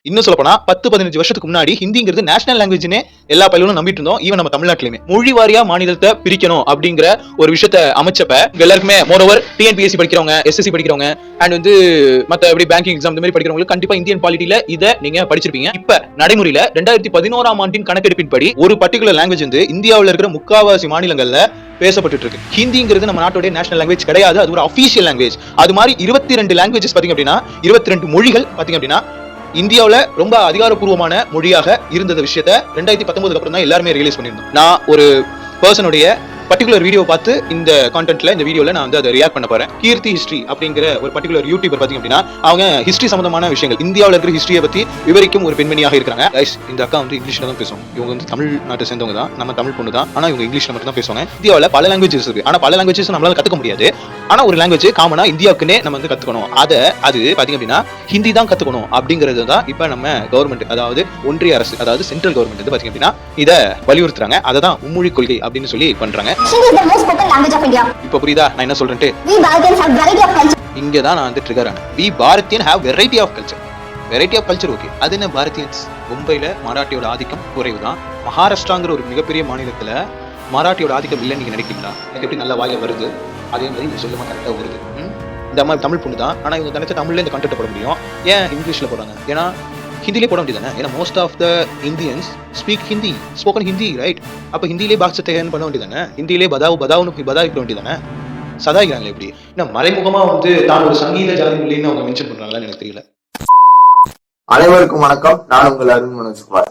இன்னும் சொல்ல போனா 10-15 வருஷத்துக்கு முன்னாடி ஹிந்திங்கிறது நேஷனல் லாங்குவேஜ்னே எல்லா பள்ளிகளும் நம்பிட்டு இருந்தோம். ஈவன் நம்ம தமிழ்நாட்டிலுமே மொழி வாரியா மாநிலத்தை பிரிக்கணும் அப்படிங்கிற ஒரு விஷயத்த அமைச்சப்ப எல்லாருக்குமே மோரோவர் டிஎன்பிஎஸ்சி படிக்கிறவங்க, எஸ்எஸ்சி படிக்கிறவங்க அண்ட் வந்து மத்த எப்படி பேங்கிங் எக்ஸாம் இந்த மாதிரி படிக்கிறவங்களுக்கு கண்டிப்பா இந்தியன் பாலிட்டியில இதை நீங்க படிச்சிருப்பீங்க. இப்ப நடைமுறையில 2011ஆம் ஆண்டின் கணக்கெடுப்பின்படி ஒரு பர்டிகுலர் லாங்குவேஜ் வந்து இந்தியாவில் இருக்கிற முக்காவாசி மாநிலங்கள்ல பேசப்பட்டு இருக்கு. ஹிந்திங்கிறது நம்ம நாட்டோட நேஷனல் லாங்குவேஜ் கிடையாது, அது ஒரு அபிஷியல் லாங்குவேஜ். அது மாதிரி 22 லாங்குவேஜஸ் பாத்தீங்க அப்படின்னா 22 மொழிகள் பாத்தீங்க அப்படின்னா இந்தியாவில் ரொம்ப அதிகாரப்பூர்வமான மொழியாக இருந்த விஷயத்த 2019 அப்புறம் தான் எல்லாருமே ரியலைஸ் பண்ணிருந்தோம். நான் ஒரு பர்சனுடைய பர்டிகுலர் வீடியோ பார்த்து இந்த கான்டென்ட்ல இந்த வீடியோல நான் வந்து அதை ரியாக்ட் பண்ண போறேன். கீர்த்தி ஹிஸ்டரி அப்படிங்கிற ஒரு பர்டிகுலர் யூடியூபர் பாத்தீங்க அப்படின்னா அவங்க ஹிஸ்டரி சம்பந்தமான விஷயங்கள் இந்தியாவில் இருக்கிற ஹிஸ்டரியை பத்தி விவரிக்கும் ஒரு பெண்மணியாக இருக்காங்க. இந்த அக்கா வந்து இங்கிலீஷ்ல தான் பேசுவாங்க. இவங்க வந்து தமிழ்நாட்டை சேர்ந்தவங்க தான், நம்ம தமிழ் பொண்ணு தான், ஆனா இவங்க இங்கிலீஷ்ல மட்டும் தான் பேசுவாங்க. இந்தியாவில் பல லாங்குவேஜஸ் இருக்கு, ஆனா பல லாங்குவேஜஸ் நம்மளால கத்துக்க முடியாது. ஆனா ஒரு லாங்குவேஜ் காமனா இந்தியாவுக்குன்னே நம்ம வந்து கத்துக்கணும். அது பாத்தீங்க அப்படின்னா ஹிந்தி தான் கத்துக்கணும் அப்படிங்கிறது தான் இப்ப நம்ம கவர்மெண்ட், அதாவது ஒன்றிய அரசு, அதாவது சென்ட்ரல் கவர்மெண்ட் வந்து பாத்தீங்க அப்படின்னா இதை வலியுறுத்துறாங்க. அதை தான் மும்மொழி கொள்கை அப்படின்னு சொல்லி பண்றாங்க. இப்ப புரியுதா நான் என்ன சொல்றேன்? இங்க தான் நான் வந்து ட்ரிகர் ஆனேன். We Bharatiyans have variety of culture. Variety of culture okay, அது என்ன பாரதியன்ஸ்? மும்பைல மராட்டியோட ஆதிக்கம் குறைவுதான். மகாராஷ்டிராங்கிற ஒரு மிகப்பெரிய மாநிலத்துல மராட்டியோட ஆதிக்கம் இல்லைன்னு நீங்க நினைக்கிறீங்களா? எனக்கு எப்படி நல்ல வாயில வருது, அதே மாதிரி இந்த சொல்லுமா கரெக்டாக வருது. இந்த மாதிரி தமிழ் பொண்ணு தான், ஆனால் இவங்க நினைச்ச தமிழ்ல இந்த கண்டென்ட் போட முடியும். ஏன் இங்கிலீஷ்ல போடுறாங்க? ஏன்னா ஹிந்திலே போட முடியாது தானே. ஏன்னா most of the Indians speak Hindi, spoken Hindi, right? அப்போ ஹிந்திலே பாக்ஸத்தை பண்ண வேண்டியது தானே, ஹிந்திலே பதாவுன்னு பதாவிக்க வேண்டியது தானே. சதாய்க்கிறாங்களே எப்படி? ஏன்னா மறைமுகமா வந்து தான் ஒரு சங்கீத ஜாதி மொழின்னு அவங்க மென்ஷன் பண்றாங்களான்னு எனக்கு தெரியல. அனைவருக்கும் வணக்கம். நான் உங்கள் அருண் மனோஜ்குமார்.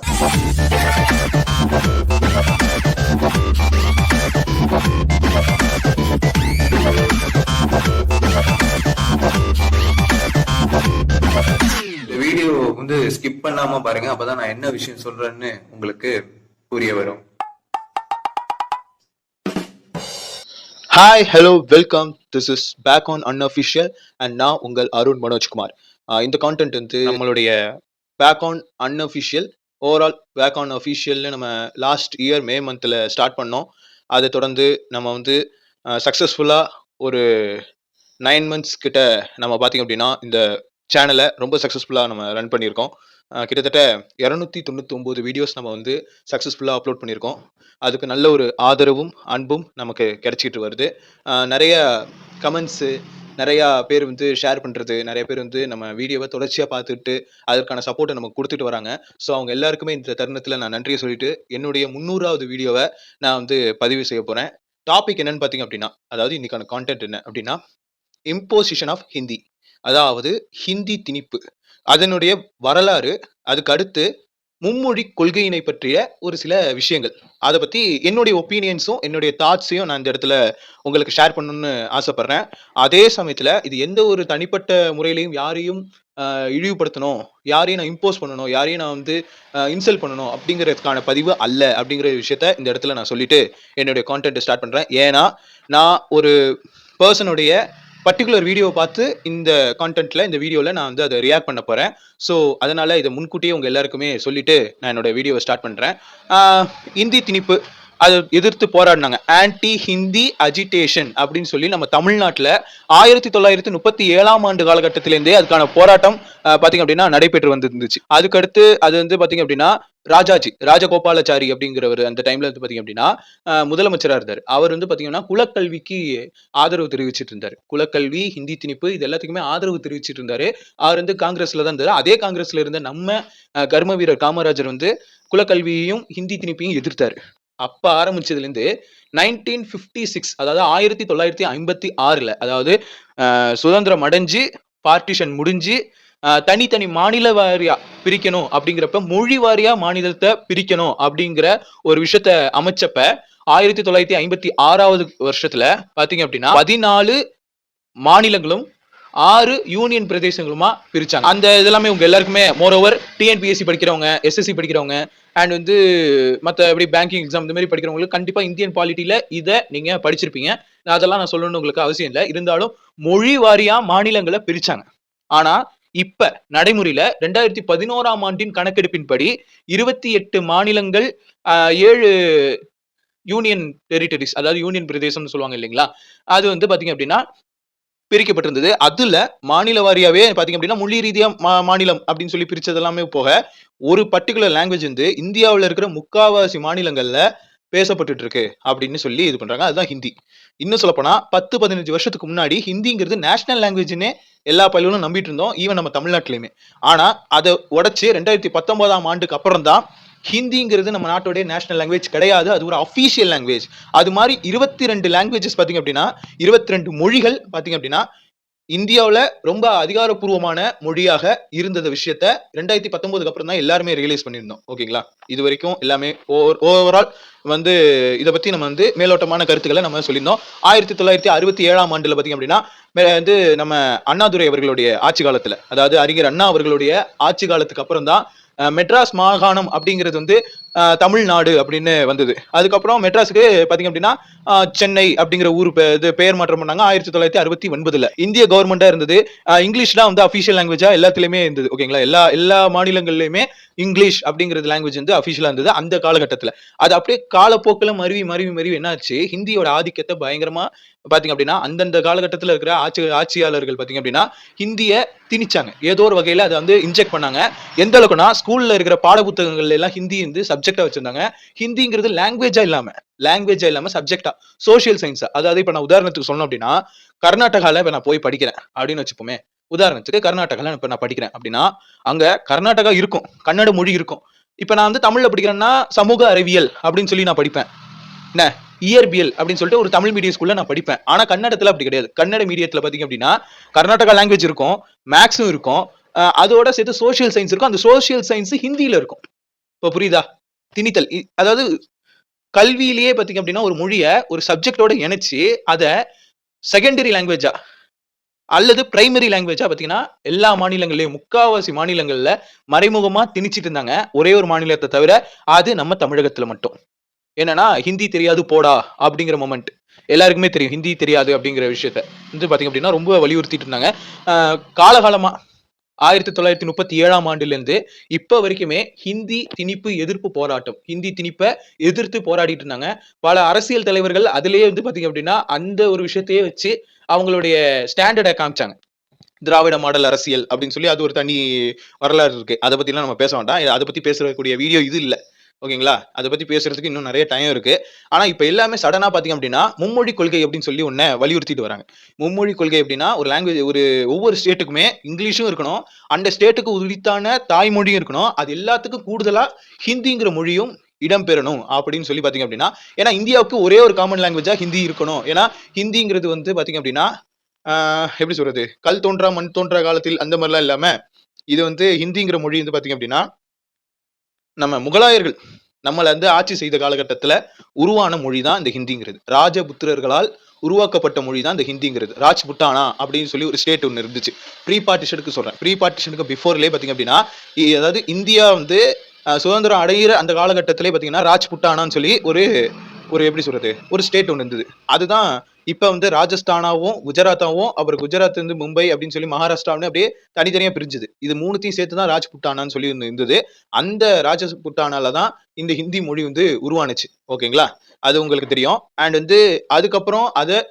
இந்த வீடியோ வந்து ஸ்கிப் பண்ணாம பாருங்க, அப்பதான் நான் என்ன விஷயம் சொல்றேன்னு உங்களுக்கு புரிய வரும். Hi, hello, welcome. This is back on unofficial and நான் உங்கள் அருண் மனோஜ்குமார். இந்த கான்டென்ட் வந்து நம்மளுடைய back on unofficial, overall back on அஃபிஷியல்னு நம்ம லாஸ்ட் இயர் மே மந்த்தில் ஸ்டார்ட் பண்ணோம். அதை தொடர்ந்து நம்ம வந்து சக்ஸஸ்ஃபுல்லாக ஒரு 9 months கிட்ட நம்ம பார்த்திங்க அப்படின்னா இந்த சேனலை ரொம்ப சக்ஸஸ்ஃபுல்லாக நம்ம ரன் பண்ணியிருக்கோம். கிட்டத்தட்ட 299 வீடியோஸ் நம்ம வந்து சக்ஸஸ்ஃபுல்லாக அப்லோட் பண்ணியிருக்கோம். அதுக்கு நல்ல ஒரு ஆதரவும் அன்பும் நமக்கு கிடைச்சிட்டு வருது. நிறைய கமெண்ட்ஸு, நிறையா பேர் வந்து ஷேர் பண்ணுறது, நிறைய பேர் வந்து நம்ம வீடியோவை தொடர்ச்சியாக பார்த்துட்டு அதற்கான சப்போர்ட்டை நமக்கு கொடுத்துட்டு வராங்க. ஸோ அவங்க எல்லாருக்குமே இந்த தருணத்தில் நான் நன்றியை சொல்லிட்டு என்னுடைய 300வது வீடியோவை நான் வந்து பதிவு செய்ய போகிறேன். டாபிக் என்னன்னு பார்த்தீங்க அப்படின்னா, அதாவது இன்னைக்கான கான்டென்ட் என்ன அப்படின்னா, இம்போசிஷன் ஆஃப் ஹிந்தி, அதாவது ஹிந்தி திணிப்பு, அதனுடைய வரலாறு, அதுக்கு அடுத்து மும்மொழி கொள்கையினை பற்றிய ஒரு சில விஷயங்கள், அதை பற்றி என்னுடைய ஒப்பீனியன்ஸும் என்னுடைய தாட்ஸையும் நான் இந்த இடத்துல உங்களுக்கு ஷேர் பண்ணணும்னு ஆசைப்படுறேன். அதே சமயத்தில் இது எந்த ஒரு தனிப்பட்ட முறையிலையும் யாரையும் இழிவுபடுத்தணும், யாரையும் நான் இம்போஸ் பண்ணணும், யாரையும் நான் வந்து இன்சல்ட் பண்ணணும் அப்படிங்கிறதுக்கான பதிவு அல்ல அப்படிங்கிற விஷயத்த இந்த இடத்துல நான் சொல்லிட்டு என்னுடைய கான்டென்ட் ஸ்டார்ட் பண்ணுறேன். ஏன்னா நான் ஒரு பர்சனுடைய பர்டிகுலர் வீடியோவை பார்த்து இந்த கான்டென்ட்ல இந்த வீடியோவில் நான் வந்து அதை ரியாக்ட் பண்ண போகிறேன். ஸோ அதனால் இதை முன்கூட்டியே உங்கள் எல்லாருக்குமே சொல்லிட்டு நான் என்னோட வீடியோவை ஸ்டார்ட் பண்ணுறேன். ஹிந்தி திணிப்பு அதை எதிர்த்து போராடினாங்க, ஆன்டி ஹிந்தி அஜிடேஷன் அப்படின்னு சொல்லி நம்ம தமிழ்நாட்டில் 1937ஆம் ஆண்டு காலகட்டத்திலேருந்தே அதுக்கான போராட்டம் பார்த்தீங்க அப்படின்னா நடைபெற்று வந்துருந்துச்சு. அதுக்கடுத்து அது வந்து பார்த்தீங்க அப்படின்னா ராஜகோபாலாச்சாரி அப்படிங்கிறவர் அந்த டைம்ல வந்து பார்த்தீங்க அப்படின்னா முதலமைச்சராக இருந்தார். அவர் வந்து பார்த்தீங்கன்னா குலக்கல்விக்கு ஆதரவு தெரிவிச்சிட்டு இருந்தார். குலக்கல்வி, ஹிந்தி திணிப்பு இது எல்லாத்துக்குமே ஆதரவு தெரிவிச்சிட்டு இருந்தாரு. அவர் வந்து காங்கிரஸ்ல தான் இருந்தார். அதே காங்கிரஸ்ல இருந்த நம்ம கர்ம வீரர் காமராஜர் வந்து குலக்கல்வியையும் ஹிந்தி திணிப்பையும் எதிர்த்தாரு. அப்ப ஆரம்பிச்சதுலேருந்து 1956, அதாவது 1956ல, அதாவது சுதந்திரம் அடைஞ்சு பார்ட்டிஷன் முடிஞ்சு தனித்தனி மாநில வாரியா பிரிக்கணும் அப்படிங்கிறப்ப மொழி வாரியா மாநிலத்தை பிரிக்கணும் அப்படிங்கிற ஒரு விஷயத்த அமைச்சப்ப 1956வது வருஷத்துல பாத்தீங்க அப்படின்னா 14 மாநிலங்களும் 6 யூனியன் பிரதேசங்களுமா பிரிச்சாங்க. அந்த இதெல்லாமே உங்க எல்லாருக்குமே மோரோவர் டிஎன்பிஎஸ்சி படிக்கிறவங்க, எஸ்எஸ்சி படிக்கிறவங்க அண்ட் வந்து மற்ற எப்படி பேங்கிங் எக்ஸாம் இந்த மாதிரி படிக்கிறவங்களுக்கு கண்டிப்பா இந்தியன் பாலிட்டியில இதை நீங்க படிச்சிருப்பீங்க. அதெல்லாம் நான் சொல்லணும்னு உங்களுக்கு அவசியம் இல்லை. இருந்தாலும் மொழி வாரியா மாநிலங்களை பிரிச்சாங்க. ஆனா இப்ப நடைமுறையில 2011ஆம் ஆண்டின் கணக்கெடுப்பின்படி 28 மாநிலங்கள், 7 யூனியன் டெரிட்டரிஸ், அதாவது யூனியன் பிரதேசம்னு சொல்லுவாங்க இல்லைங்களா, அது வந்து பாத்தீங்க அப்படின்னா பிரிக்கப்பட்டிருந்தது. அதுல மாநில வாரியாவே பார்த்தீங்க அப்படின்னா, மொழி ரீதியா மாநிலம் அப்படின்னு சொல்லி பிரிச்சது எல்லாமே போக, ஒரு பர்ட்டிகுலர் லாங்குவேஜ் வந்து இந்தியாவுல இருக்கிற முக்காவாசி மாநிலங்கள்ல பேசப்பட்டுட்டு இருக்கு அப்படின்னு சொல்லி இது பண்றாங்க. அதுதான் ஹிந்தி. இன்னும் சொல்லப்போனா 10, 15 வருஷத்துக்கு முன்னாடி ஹிந்திங்கிறது நேஷனல் லாங்குவேஜ்ன்னே எல்லா பள்ளிகளும் நம்பிட்டு இருந்தோம். ஈவன் நம்ம தமிழ்நாட்டிலயுமே. ஆனா அத உடைச்சு 2019ஆம் ஆண்டுக்கு அப்புறம் தான் ஹிந்திங்கிறது நம்ம நாட்டோட நேஷனல் லாங்குவேஜ் கிடையாது. அது ஒரு அஃபிஷியல் லாங்குவேஜ். அது மாரி 22 லாங்குவேஜஸ் பார்த்தீங்க அப்படின்னா, 22 மொழிகள் பார்த்தீங்க அப்படின்னா, இந்தியாவுல ரொம்ப அதிகாரப்பூர்வமான மொழியாக இருந்தத விஷயத்த 2019க்கு அப்புறம் தான் எல்லாருமே ரியலைஸ் பண்ணியிருந்தோம். ஓகேங்களா? இதுவரைக்கும் எல்லாமே ஓவரால் வந்து இத பத்தி நம்ம வந்து மேலோட்டமான கருத்துக்கள நம்ம சொல்லியிருந்தோம். 1967ஆம் ஆண்டுல பார்த்தீங்க அப்படின்னா, வந்து நம்ம அண்ணாதுரை அவர்களுடைய ஆட்சி காலத்துல, அதாவது அறிஞர் அண்ணா அவர்களுடைய ஆட்சி காலத்துக்கு அப்புறம் தான் மெட்ராஸ் மாகாணம் அப்படிங்கிறது வந்து தமிழ்நாடு அப்படின்னு வந்தது. அதுக்கப்புறம் மெட்ராஸுக்கு பார்த்தீங்க அப்படின்னா, சென்னை அப்படிங்கிற ஊர் இது பெயர் மாற்றம் பண்ணாங்க 1969ல. இந்திய கவர்மெண்டா இருந்தது. இங்கிலீஷ் தான் வந்து அஃபிஷியல் லாங்குவேஜா எல்லாத்துலயுமே இருந்தது. ஓகேங்களா? எல்லா எல்லா மாநிலங்கள்லயுமே இங்கிலீஷ் அப்படிங்கிறது லாங்குவேஜ் வந்து அஃபிஷியலா இருந்தது அந்த காலகட்டத்துல. அது அப்படியே காலப்போக்குல மருவி என்ன ஆச்சு, ஹிந்தியோட ஆதிக்கத்த பயங்கரமா பார்த்தீங்க அப்படின்னா, அந்தந்த காலகட்டத்துல இருக்கிற ஆட்சியாளர்கள் பார்த்தீங்க அப்படின்னா, ஹிந்திய திணிச்சாங்க. ஏதோ ஒரு வகையில அத வந்து இன்ஜெக்ட் பண்ணாங்க. எந்த அளவுக்குன்னா, ஸ்கூல்ல இருக்கிற பாட புத்தகங்கள்ல எல்லாம் ஹிந்தி வந்து சப்ஜெக்ட்டா வச்சிருந்தாங்க. ஹிந்திங்கிறது லாங்குவேஜா இல்லாம சப்ஜெக்ட்டா, சோசியல் சயின்ஸா. அதாவது இப்ப நான் உதாரணத்துக்கு சொல்லணும் அப்படின்னா, கர்நாடகால இப்ப நான் போய் படிக்கிறேன் அப்படின்னு வச்சுப்போமே. உதாரணத்துக்கு கர்நாடகால இப்ப நான் படிக்கிறேன் அப்படின்னா, அங்க கர்நாடகா இருக்கும். கன்னட மொழி இருக்கும். இப்ப நான் வந்து தமிழ்ல படிக்கிறேன்னா, சமூக அறிவியல் அப்படின்னு சொல்லி நான் படிப்பேன். என்ன இயற்பியல் அப்படின்னு சொல்லிட்டு ஒரு தமிழ் மீடியம் ஸ்கூல்ல நான் படிப்பேன். ஆனா கன்னடத்துல அப்படி கிடையாது. கன்னட மீடியத்துல பாத்தீங்க அப்படின்னா, கர்நாடகா லாங்குவேஜ் இருக்கும், மேக்ஸும் இருக்கும், அதோட சேர்த்து சோசியல் சயின்ஸ் இருக்கும். அந்த சோசியல் சயின்ஸ் ஹிந்தியில இருக்கும். இப்ப புரியுதா? திணித்தல். அதாவது கல்வியிலேயே பாத்தீங்க அப்படின்னா, ஒரு மொழிய ஒரு சப்ஜெக்ட்டோட இணைச்சு, அத செகண்டரி லாங்குவேஜா அல்லது பிரைமரி லாங்குவேஜா பாத்தீங்கன்னா, எல்லா மாநிலங்கள்லயும் முக்காவாசி மாநிலங்கள்ல மறைமுகமா திணிச்சிட்டு இருந்தாங்க. ஒரே ஒரு மாநிலத்த தவிர, அது நம்ம தமிழகத்துல மட்டும். என்னன்னா, "ஹிந்தி தெரியாது போடா" அப்படிங்கிற மொமெண்ட். எல்லாருக்குமே தெரியும். ஹிந்தி தெரியாது அப்படிங்கிற விஷயத்த. வந்து பார்த்தீங்க அப்படின்னா, ரொம்ப வலியுறுத்திட்டு இருந்தாங்க. அ காலகாலமா 1937ஆம் ஆண்டிலிருந்து இப்ப வரைக்குமே ஹிந்தி திணிப்பு எதிர்ப்பு போராட்டம். ஹிந்தி திணிப்ப எதிர்த்து போராடிட்டு இருந்தாங்க. பல அரசியல் தலைவர்கள் அதிலேயே வந்து பார்த்தீங்க அப்படின்னா, அந்த ஒரு விஷயத்தையே வச்சு அவங்களுடைய ஸ்டாண்டர்ட காமிச்சாங்க. திராவிட மாடல் அரசியல் அப்படின்னு சொல்லி அது ஒரு தனி வரலாறு இருக்கு. அத பத்திலாம் நம்ம பேச வேண்டாம். அத பத்தி பேசக்கூடிய வீடியோ இது இல்ல. ஓகேங்களா? அத பத்தி பேசுறதுக்கு இன்னும் நெறைய டைம் இருக்கு. ஆனா, இப்ப எல்லாமே சடனா பார்த்தீங்க அப்டின்னா, மும்மொழி கொள்கை அப்டின்னு சொல்லி ஒண்ண வலியுறுத்திட்டு வராங்க. மும்மொழி கொள்கை அப்டின்னா, ஒரு லாங்குவேஜ் ஒரு ஒவ்வொரு ஸ்டேட்டுக்குமே இங்கிலீஷும் இருக்கணும். அந்த ஸ்டேட்டுக்கு உரித்தான தாய்மொழியும் இருக்கணும். அது எல்லாத்துக்கும் கூடுதலா ஹிந்திங்கிற மொழியும் இடம்பெறணும் அப்படின்னு சொல்லி பார்த்தீங்க அப்டின்னா, ஏன்னா இந்தியாவுக்கு ஒரே ஒரு காமன் லாங்குவேஜா ஹிந்தி இருக்கணும். ஏன்னா, ஹிந்திங்கிறது வந்து பார்த்தீங்க அப்டின்னா, ஆ எப்படி சொல்றது? கல் தோன்றா மண் தோன்றா காலத்தில் அந்த மாரிலாம் இல்லாம, இது வந்து ஹிந்திங்கிற மொழி வந்து பார்த்தீங்க அப்டின்னா, நம்ம முகலாயர்கள் நம்மள வந்து ஆட்சி செய்த காலகட்டத்துல உருவான மொழி தான் இந்த ஹிந்திங்கிறது. ராஜபுத்திரர்களால் உருவாக்கப்பட்ட மொழி தான் இந்த ஹிந்திங்கிறது. ராஜ்புட்டானா அப்படின்னு சொல்லி ஒரு ஸ்டேட் ஒண்ணு இருந்துச்சு. ப்ரீ பார்ட்டிஷனுக்கு சொல்றேன். ப்ரீ பார்ட்டிஷனுக்கு பிஃபோர்லயே பார்த்தீங்க அப்படின்னா, அதாவது இந்தியா வந்து சுதந்திரம் அடையிற அந்த காலகட்டத்திலே பார்த்தீங்கன்னா, ராஜ்புட்டானான்னு சொல்லி ஒரு ஒரு எப்படி சொல்றது? ஒரு ஸ்டேட் ஒண்ணு இருந்தது. அதுதான் இப்ப வந்து ராஜஸ்தானாவும், குஜராத்தாவும், அப்புறம் குஜராத் வந்து மும்பை அப்படின்னு சொல்லி மகாராஷ்டிரான்னு அப்படியே தனித்தனியா பிரிஞ்சுது. இது 3த்தையும் சேர்த்து தான் ராஜ்புட்டானான்னு சொல்லி ஒண்ணு இருந்தது. அந்த ராஜபுட்டானால தான் இந்த ஹிந்தி மொழி வந்து உருவானுச்சு. ஓகேங்களா? அது உங்களுக்கு தெரியும். அண்ட் வந்து அதுக்கப்புறம் அத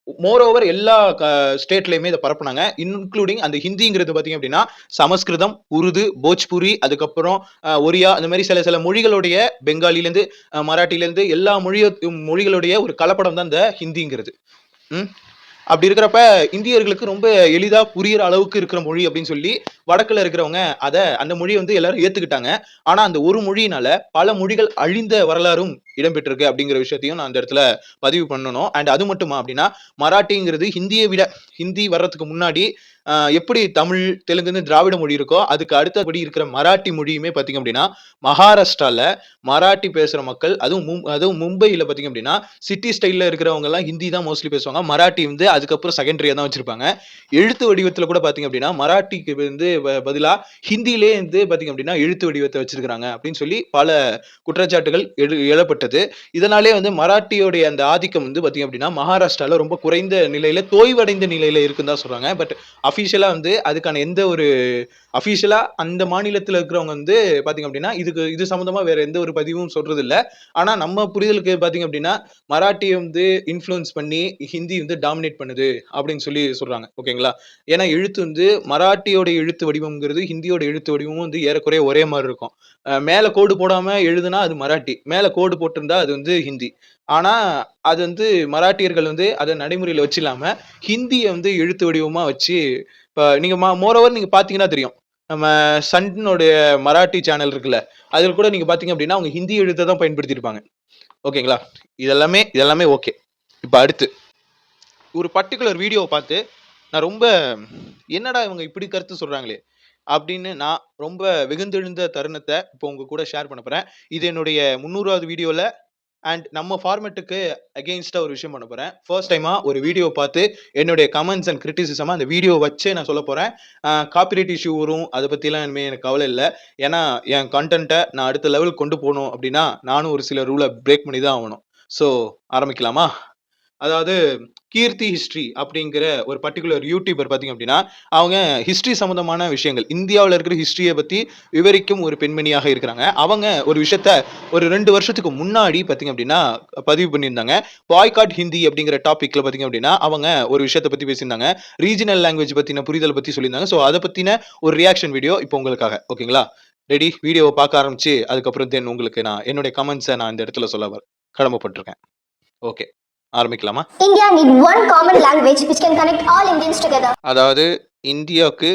மோர் ஓவர் எல்லா ஸ்டேட்லயுமே இத பரப்புனாங்க. இன்க்ளூடிங் அந்த ஹிந்திங்கிறது பார்த்தீங்க அப்டின்னா, சமஸ்கிருதம், உருது, போஜ்புரி அதுக்கப்புறம் ஒரியா அந்த மாரி சில சில மொழிகளுடைய பெங்காலிலேருந்து, மராட்டிலேருந்து எல்லா மொழிகளுடைய ஒரு கலப்படம் தான் இந்த ஹிந்திங்கிறது. ம். அப்படி இருக்கிறப்ப, இந்தியர்களுக்கு ரொம்ப எளிதா புரியிற அளவுக்கு இருக்கிற மொழி அப்படின்னு சொல்லி, வடக்குல இருக்கிறவங்க அந்த மொழிய வந்து எல்லாரும் ஏத்துக்கிட்டாங்க. ஆனா, அந்த ஒரு மொழியினால பல மொழிகள் அழிந்த வரலாறும் இடம்பெற்றிருக்கு அப்படிங்கிற விஷயத்தையும் நான் அந்த இடத்துல பதிவு பண்ணணும். அண்ட் அது மட்டுமா அப்படின்னா, மராட்டிங்கிறது ஹிந்திய விட ஹிந்தி வர்றதுக்கு முன்னாடி எப்படி தமிழ், தெலுங்குன்னு திராவிட மொழி இருக்கோ, அதுக்கு அடுத்தபடி இருக்கிற மராட்டி மொழியுமே பார்த்தீங்க அப்படின்னா, மகாராஷ்டிரால மராட்டி பேசுற மக்கள் அதுவும் மும்பைல பார்த்தீங்க அப்படின்னா, சிட்டி ஸ்டைல்ல இருக்கிறவங்கலாம் ஹிந்தி தான் மோஸ்ட்லி பேசுவாங்க. மராட்டி வந்து அதுக்கப்புறம் செகண்டரியா தான் வச்சிருப்பாங்க. எழுத்து வடிவத்துல கூட பார்த்தீங்க அப்படின்னா, மராட்டிக்கு வந்து பதிலா ஹிந்தியிலேயே வந்து பார்த்தீங்க அப்படின்னா, எழுத்து வடிவத்த வச்சிருக்காங்க அப்படின்னு சொல்லி பல குற்றச்சாட்டுகள் எழப்பட்டது. இதனாலேயே வந்து மராட்டியோடைய அந்த ஆதிக்கம் வந்து பார்த்தீங்க அப்படின்னா, மகாராஷ்டிரால ரொம்ப குறைந்த நிலையில, தோய்வடைந்த நிலையில இருக்குன்னு தான் சொல்றாங்க. பட் அஃபிஷியலா வந்து அதுக்கான எந்த ஒரு அஃபிஷியலா அந்த மாநிலத்துல இருக்கிறவங்க வந்து பாத்தீங்க அப்படின்னா இது சம்பந்தமா வேற எந்த ஒரு பதிவும் சொல்றது இல்ல. ஆனா நம்ம புரிதலுக்கு பாத்தீங்க அப்படின்னா மராட்டிய வந்து இன்ஃப்ளூயன்ஸ் பண்ணி ஹிந்தி வந்து டாமினேட் பண்ணுது அப்படின்னு சொல்லி சொல்றாங்க. ஓகேங்களா? ஏன்னா எழுத்து வந்து மராட்டியோட எழுத்து வடிவம்ங்கிறது ஹிந்தியோட எழுத்து வடிவமும் வந்து ஏறக்குறைய ஒரே மாரி இருக்கும். மேல கோடு போடாம எழுதுனா அது மராட்டி. மேல கோடு போட்டிருந்தா அது வந்து ஹிந்தி. ஆனா அது வந்து மராட்டியர்கள் வந்து அத நடைமுறையில வச்சில்லாம ஹிந்திய வந்து எழுத்து வடிவமா வச்சு இப்ப நீங்க மோரோவர் நீங்க பாத்தீங்கன்னா தெரியும். நம்ம சன்னுடைய மராட்டி சேனல் இருக்குல்ல. அதில கூட நீங்க பார்த்தீங்க அப்டின்னா, அவங்க ஹிந்தி எழுத்த தான் பயன்படுத்தியிருப்பாங்க. ஓகேங்களா? இதெல்லாமே ஓகே. இப்ப அடுத்து ஒரு பர்ட்டிகுலர் வீடியோவ பார்த்து நான் ரொம்ப என்னடா இவங்க இப்படி கருத்து சொல்றாங்களே! அப்படின்னு நான் ரொம்ப வெகுண்டெழுந்த தருணத்த இப்போ உங்க கூட ஷேர் பண்ண போறேன். இது என்னுடைய 300வது வீடியோல அண்ட் நம்ம ஃபார்மேட்டுக்கு அகைன்ஸ்ட்டா ஒரு விஷயம் பண்ண போறேன். ஃபர்ஸ்ட் டைமா ஒரு வீடியோ பார்த்து என்னுடைய கமெண்ட்ஸ் அண்ட் கிரிட்டிசிசம அந்த வீடியோ வச்சே நான் சொல்லப் போறேன். காப்பிரைட் இஷ்யூ வரும். அத பத்திலாம் இனிமே எனக்கு கவல இல்ல. ஏன்னா, என் கன்டென்ட்ட நான் அடுத்த லெவலுக்கு கொண்டு போணும் அப்டின்னா, நானும் ஒரு சில ரூல பிரேக் பண்ணி தான் ஆவணும். ஸோ ஆரம்பிக்கலாமா? அதாவது கீர்த்தி ஹிஸ்டரி அப்படிங்கிற ஒரு பர்ட்டிகுலர் யூடியூபர் பார்த்தீங்க அப்படின்னா, அவங்க ஹிஸ்டரி சம்மந்தமான விஷயங்கள், இந்தியாவுல இருக்கிற ஹிஸ்டரிய பத்தி விவரிக்கும் ஒரு பெண்மணியாக இருக்கிறாங்க. அவங்க ஒரு விஷயத்த ஒரு 2 வருஷத்துக்கு முன்னாடி பார்த்தீங்க அப்படின்னா, பதிவு பண்ணியிருந்தாங்க. பாய்காட் ஹிந்தி அப்படிங்கிற டாபிக்ல பார்த்தீங்க அப்படின்னா, அவங்க ஒரு விஷயத்த பத்தி பேசியிருந்தாங்க. ரீஜினல் லாங்குவேஜ் பத்தின புரிதல் பத்தி சொல்லியிருந்தாங்க. ஸோ அத பத்தின ஒரு ரியாக்ஷன் வீடியோ இப்போ உங்களுக்காக. ஓகேங்களா? ரெடி? வீடியோவ பார்க்க ஆரம்பிச்சு, அதுக்கப்புறம் தென் உங்களுக்கு நான் என்னுடைய கமெண்ட்ஸ நான் இந்த இடத்துல சொல்ல கடமைப்பட்டுருக்கேன். ஓகே. ஆரம்பிக்கலாமா? India need one common language which can connect all Indians together. அதாவது இந்தியாவுக்கு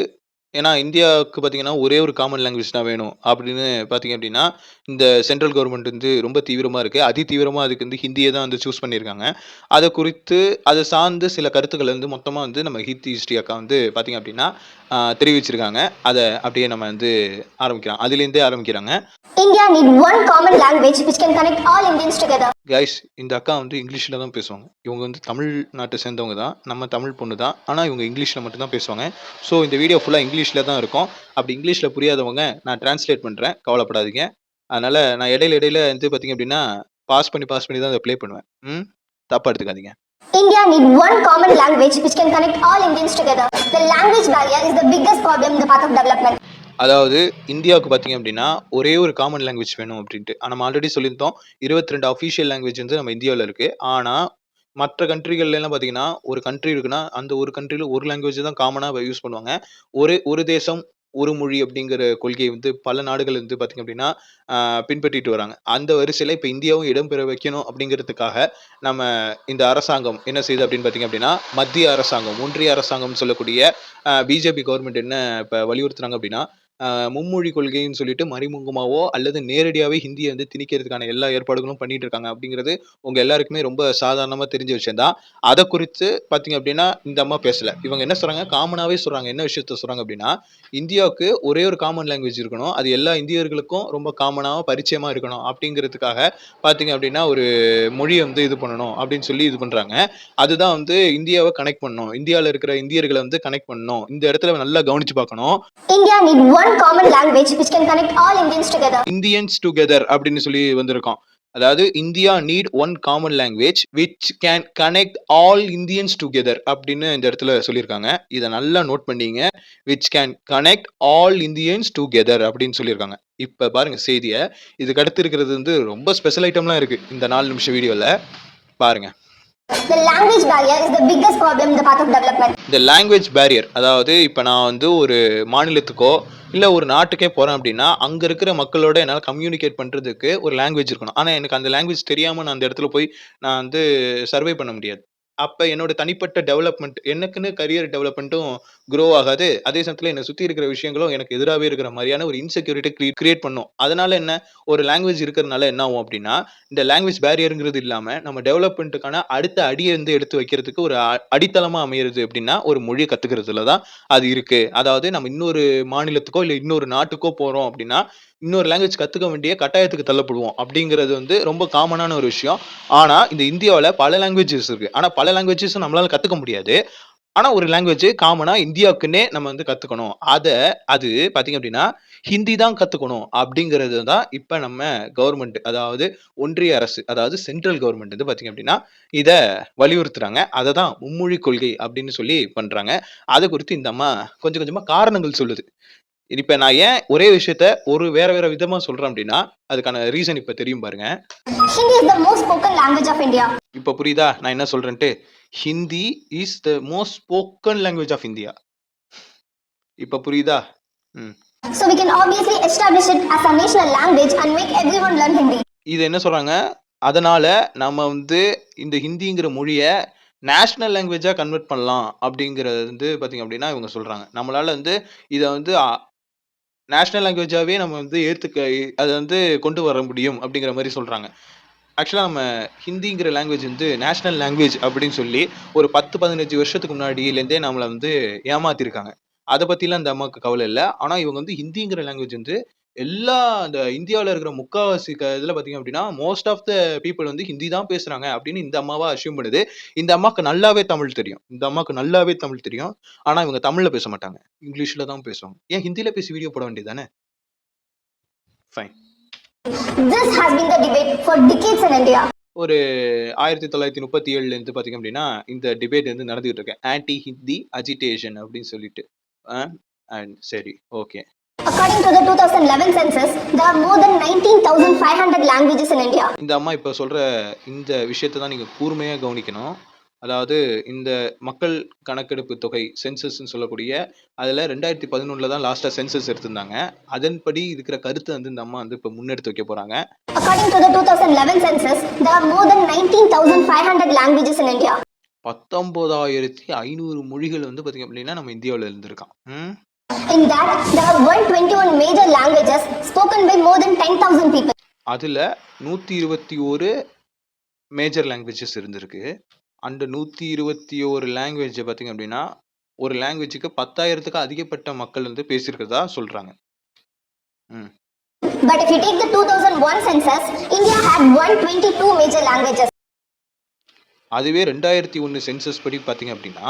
ஏன்னா இந்தியாவுக்கு பார்த்தீங்கன்னா, ஒரே ஒரு காமன் லாங்குவேஜ் தான் வேணும் அப்படின்னு பார்த்தீங்க அப்படின்னா, இந்த சென்ட்ரல் கவர்ன்மெண்ட் வந்து ரொம்ப தீவிரமா இருக்கு. தீவிரமா அதுக்கு வந்து ஹிந்திய தான் வந்து சூஸ் பண்ணியிருக்காங்க. அத குறித்து அத சார்ந்து சில கருத்துக்கள் வந்து மொத்தமா வந்து நம்ம கீர்த்தி ஹிஸ்டரி அக்கா வந்து பார்த்தீங்க அப்படின்னா, தெரிவிச்சிருக்காங்க. அத அப்படியே நம்ம வந்து ஆரம்பிக்கலாம். அதிலேருந்தே ஆரம்பிக்கிறாங்க. India need one common language which can connect all Indians together. Guys இந்த அக்கா வந்து இங்கிலீஷ்ல தான் பேசுவாங்க. இவங்க வந்து தமிழ்நாட்ட சேர்ந்தவங்க தான். நம்ம தமிழ் பொண்ணு தான். ஆனா இவங்க இங்கிலீஷ்ல மட்டும் தான் பேசுவாங்க. ஸோ இந்த வீடியோ ஃபுல்லா இங்கிலீஷ்ல தான் இருக்கும். அப்படி இங்கிலீஷ்ல புரியாதவங்க நான் டிரான்ஸ்லேட் பண்றேன். கவலைப்படாதீங்க. அதனால நான் இடையில வந்து பார்த்தீங்க அப்படின்னா, பாஸ் பண்ணி தான் அத ப்ளே பண்ணுவேன். தப்பா எடுத்துக்காதீங்க. India need one common language which can connect all Indians together. The language barrier is the biggest problem in the path of development. அதாவது இந்தியாவுக்கு பார்த்தீங்க அப்படின்னா, ஒரே ஒரு காமன் லாங்குவேஜ் வேணும் அப்படின்ட்டு. நம்ம ஆல்ரெடி சொல்லியிருந்தோம். 22 அஃபிஷியல் லாங்குவேஜ் வந்து நம்ம இந்தியாவுல இருக்கு. ஆனா, மற்ற கண்ட்ரிகள்லலாம் பார்த்தீங்கன்னா, ஒரு கண்ட்ரி இருக்குன்னா, அந்த ஒரு கண்ட்ரில ஒரு லாங்குவேஜ் தான் காமனா யூஸ் பண்ணுவாங்க. ஒரு தேசம், ஒரு மொழி அப்படிங்கிற கொள்கையை வந்து பல நாடுகள் வந்து பார்த்தீங்க அப்படின்னா, அ பின்பற்றிட்டு வராங்க. அந்த வரிசையில இப்ப இந்தியாவும் இடம்பெற வைக்கணும் அப்படிங்கிறதுக்காக, நம்ம இந்த அரசாங்கம் என்ன செய்யுது அப்படின்னு பார்த்தீங்க அப்படின்னா, மத்திய அரசாங்கம், ஒன்றிய அரசாங்கம்னு சொல்லக்கூடிய பிஜேபி கவர்ன்மெண்ட் என்ன இப்ப வலியுறுத்துறாங்க அப்படின்னா, மும்மொழி கொள்கைன்னு சொல்லிட்டு மறைமுகமாவோ அல்லது நேரடியாவே ஹிந்திய வந்து திணிக்கிறதுக்கான எல்லா ஏற்பாடுகளும் பண்ணிட்டு இருக்காங்க அப்படிங்கிறது உங்க எல்லாருக்குமே ரொம்ப சாதாரணமா தெரிஞ்ச விஷயம் தான். அத குறித்து பார்த்தீங்க அப்படின்னா, இந்த அம்மா பேசல. இவங்க என்ன சொல்றாங்க, காமனாவே சொல்றாங்க. என்ன விஷயத்த சொல்றாங்க அப்படின்னா, இந்தியாவுக்கு ஒரே ஒரு காமன் லாங்குவேஜ் இருக்கணும். அது எல்லா இந்தியர்களுக்கும் ரொம்ப காமனா பரிச்சயமா இருக்கணும் அப்படிங்கிறதுக்காக பார்த்தீங்க அப்படின்னா, ஒரு மொழிய வந்து இது பண்ணணும் அப்படின்னு சொல்லி இது பண்றாங்க. அதுதான் வந்து இந்தியாவ கனெக்ட் பண்ணணும். இந்தியால இருக்கிற இந்தியர்கள வந்து கனெக்ட் பண்ணணும். இந்த இடத்துல நல்லா கவனிச்சு பார்க்கணும். India need one common language which can connect all Indians together. Indians together அப்படின்னு சொல்லி வந்திருக்கோம். அதாவது India need one common language which can connect all Indians together அப்படின்னு இந்த இடத்துல சொல்லியிருக்காங்க. இத நல்லா நோட் பண்ணீங்க. Which can connect all Indians together அப்படின்னு சொல்லியிருக்காங்க. இப்ப பாருங்க செய்திய. இதுக்கு அடுத்து இருக்கிறது வந்து ரொம்ப ஸ்பெஷல் ஐட்டம்லாம் இருக்கு. இந்த 4 நிமிஷம் வீடியோல பாருங்க. The language barrier is the biggest problem in the path of development. இந்த லாங்குவேஜ் பேரியர் அதாவது இப்ப நான் வந்து ஒரு மாநிலத்துக்கோ, இல்ல ஒரு நாட்டுக்கே போறேன் அப்படின்னா, அங்க இருக்கிற மக்களோட என்னால கம்யூனிகேட் பண்றதுக்கு ஒரு லாங்குவேஜ் இருக்கணும். ஆனா எனக்கு அந்த லாங்குவேஜ் தெரியாம நான் அந்த இடத்துல போய் நான் வந்து சர்வே பண்ண முடியாது. அப்ப என்னோட தனிப்பட்ட டெவலப்மெண்ட் எனக்குன்னு கரியர் டெவலப்மெண்ட்டும் குரோ ஆகாது. அதே சமயத்துல என்ன சுத்தி இருக்கிற விஷயங்களும் எனக்கு எதிராவே இருக்கிற மாரியான ஒரு இன்செக்யூரிட்டி கிரியேட் பண்ணும். அதனால என்ன ஒரு லாங்குவேஜ் இருக்கிறதுனால என்ன ஆகும் அப்படின்னா, இந்த லாங்குவேஜ் பேரியர்ங்கிறது இல்லாம நம்ம டெவலப்மெண்ட்டுக்கான அடுத்த அடிய வந்து எடுத்து வைக்கிறதுக்கு ஒரு அடித்தளமா அமையிறது எப்படின்னா, ஒரு மொழிய கத்துக்கிறதுல தான் அது இருக்கு. அதாவது நம்ம இன்னொரு மாநிலத்துக்கோ, இல்ல இன்னொரு நாட்டுக்கோ போறோம் அப்படின்னா, இன்னொரு லாங்குவேஜ் கத்துக்க வேண்டிய கட்டாயத்துக்கு தள்ளப்படுவோம். அப்படிங்கிறது வந்து ரொம்ப காமனான ஒரு விஷயம். ஆனா, இந்த இந்தியாவுல பல லாங்குவேஜஸ் இருக்கு. ஆனா பல லாங்குவேஜஸும் நம்மளால கத்துக்க முடியாது. ஆனா ஒரு லாங்குவேஜ் காமனா இந்தியாவுக்குன்னே நம்ம வந்து கத்துக்கணும். அது பார்த்தீங்க அப்படின்னா, ஹிந்தி தான் கத்துக்கணும் அப்படிங்கிறது தான் இப்ப நம்ம கவர்ன்மெண்ட் அதாவது ஒன்றிய அரசு, அதாவது சென்ட்ரல் கவர்ன்மெண்ட் வந்து பார்த்தீங்க அப்படின்னா, இத வலியுறுத்துறாங்க. அத தான் மும்மொழி கொள்கை அப்படின்னு சொல்லி பண்றாங்க. அத குறித்து இந்த அம்மா கொஞ்சம் கொஞ்சமா காரணங்கள் சொல்லுது. இப்ப நான் ஏன் ஒரே விஷயத்த வேற வேற விதமா சொல்றேன் அப்படின்னா, அதுக்கான ரீசன் இப்ப தெரியும் பாருங்க. Hindi is the most spoken language of India. இப்ப புரியுதா? நான் என்ன சொல்றேன்ட்டு? Hindi is the most spoken language of India. இப்ப புரியுதா? ம். So we can obviously establish it as a national language and make everyone learn Hindi. இது என்ன சொல்றாங்க? அதனால நம்ம இந்த ஹிந்திங்கிற மொழிய நேஷனல் லாங்குவேஜா கன்வெர்ட் பண்ணலாம் அப்படிங்கிறது பார்த்தீங்க அப்படின்னா, இவங்க சொல்றாங்க. நம்மளால இத நேஷனல் லாங்குவேஜாவே நம்ம அத கொண்டு வர முடியும் அப்படிங்கிற மாரி சொல்றாங்க. ஆக்சுவலா நம்ம ஹிந்திங்கிற லாங்குவேஜ் நேஷனல் லாங்குவேஜ் அப்படின்னு சொல்லி ஒரு 10, 15 வருஷத்துக்கு முன்னாடிலேருந்தே நம்மள ஏமாத்திருக்காங்க. அத பத்திலாம் இந்த அம்மாவுக்கு கவலை இல்ல. ஆனா இவங்க ஹிந்திங்கிற லாங்குவேஜ் எல்லா அந்த இந்தியாவுல இருக்கிற முக்காவாசி இதுல பார்த்தீங்க அப்படின்னா, most of the people Hindi தான் பேசுறாங்க அப்படின்னு இந்த அம்மாவா அஸ்யூம் பண்ணுது. இந்த அம்மாவுக்கு நல்லாவே தமிழ் தெரியும். இந்த அம்மாவுக்கு நல்லாவே தமிழ் தெரியும். ஆனா இவங்க தமிழ்ல பேச மாட்டாங்க. இங்கிலீஷ்ல தான் பேசுவாங்க. ஏன் ஹிந்தில பேசி வீடியோ போட வேண்டியது தானே? Fine. This has been the debate for decades in India. ஒரு 1937லேருந்து பார்த்தீங்க அப்படின்னா, இந்த டிபேட் நடந்துகிட்டு இருக்கு. ஆன்டி ஹிந்தி அஜிடேஷன் அப்படின்னு சொல்லிட்டு. சரி, okay. According to the 2011 census, there are more than 19,500 languages in India. இந்த அம்மா இப்ப சொல்ற இந்த விஷயத்த தான் நீங்க கூர்மையா கவனிக்கணும். அதாவது இந்த மக்கள் கணக்கெடுப்பு தொகை சென்சஸ்ன்னு சொல்லக்கூடிய அதுல 2011ல தான் லாஸ்ட்டா சென்சஸ் எடுத்திருந்தாங்க. அதன்படி இருக்கிற கருத்த இந்த அம்மா இப்ப முன்னெடுத்து வைக்க போறாங்க. According to the 2011 census, there are more than 19,500 languages in India. 19,500 மொழிகள் பார்த்தீங்க அப்படின்னா நம்ம இந்தியாவுல இருந்திருக்கான். In that, there are 121 major languages spoken by more than 10,000 people. அதுல 121 மேஜர் லாங்குவேஜஸ் இருந்திருக்கு. அந்த 121 லாங்குவேஜ் பார்த்தீங்க அப்படின்னா, ஒரு லாங்குவேஜுக்கு 10,000க்கு அதிகப்பட்ட மக்கள் பேசியிருக்கிறதா சொல்றாங்க. But if you take the 2001 census, India had 122 major languages. அதுவே 2001 சென்சஸ் படி பார்த்தீங்க அப்படின்னா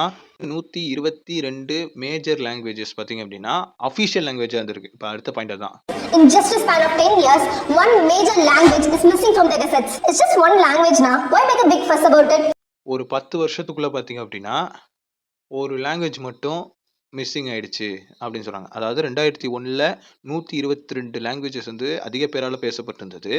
122 மேஜர் லாங்குவேஜஸ் பார்த்தீங்க அப்படின்னா அஃபிஷியல் லாங்குவேஜா இருந்திருக்கு. இப்போ அடுத்த பாயிண்ட் தான். In just a span of 10 years, one major language is missing from the gazettes. It's just one language now. Why make a big fuss about it? ஒரு 10 வருஷத்துக்குள்ள பார்த்தீங்க அப்படின்னா ஒரு லாங்குவேஜ் மட்டும் மிஸ்ஸிங் ஆயிடுச்சு அப்படின்னு சொல்றாங்க. அதாவது 2001ல 122 லாங்குவேஜஸ் அதிக பேரால பேசப்பட்டிருந்தது.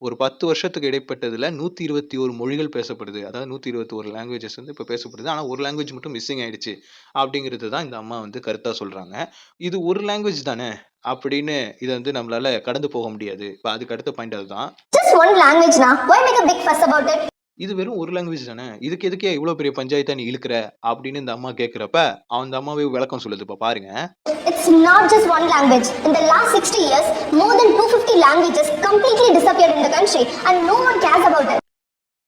ஒரு 10 வருஷத்துக்கு இடைப்பட்டதுல 121 மொழிகள் பேசப்படுது. அதாவது 121 லாங்குவேஜஸ் இப்ப பேசப்படுது. ஆனா ஒரு லாங்குவேஜ் மட்டும் மிஸ்ஸிங் ஆயிடுச்சு அப்படிங்கிறது தான் இந்த அம்மா கருத்தா சொல்றாங்க. இது ஒரு லாங்குவேஜ் தானே அப்படின்னு இதை நம்மளால கடந்து போக முடியாது. இப்ப அதுக்கு அடுத்த பாயிண்ட் அதுதான். Just one language now. Why make a big fuss about it? இது வெறும் ஒரு லாங்குவேஜ் தானே, இதுக்கு எதுக்கே இவ்வளவு பெரிய பஞ்சாயத்தா நீ இழுக்கிற அப்படின்னு இந்த அம்மா கேட்கிறப்ப அந்த அம்மாவே விளக்கம் சொல்லுது. இப்ப பாருங்க. It's not just one language. In the last 60 years, more than 250 languages completely disappeared in the country and no one cares about it.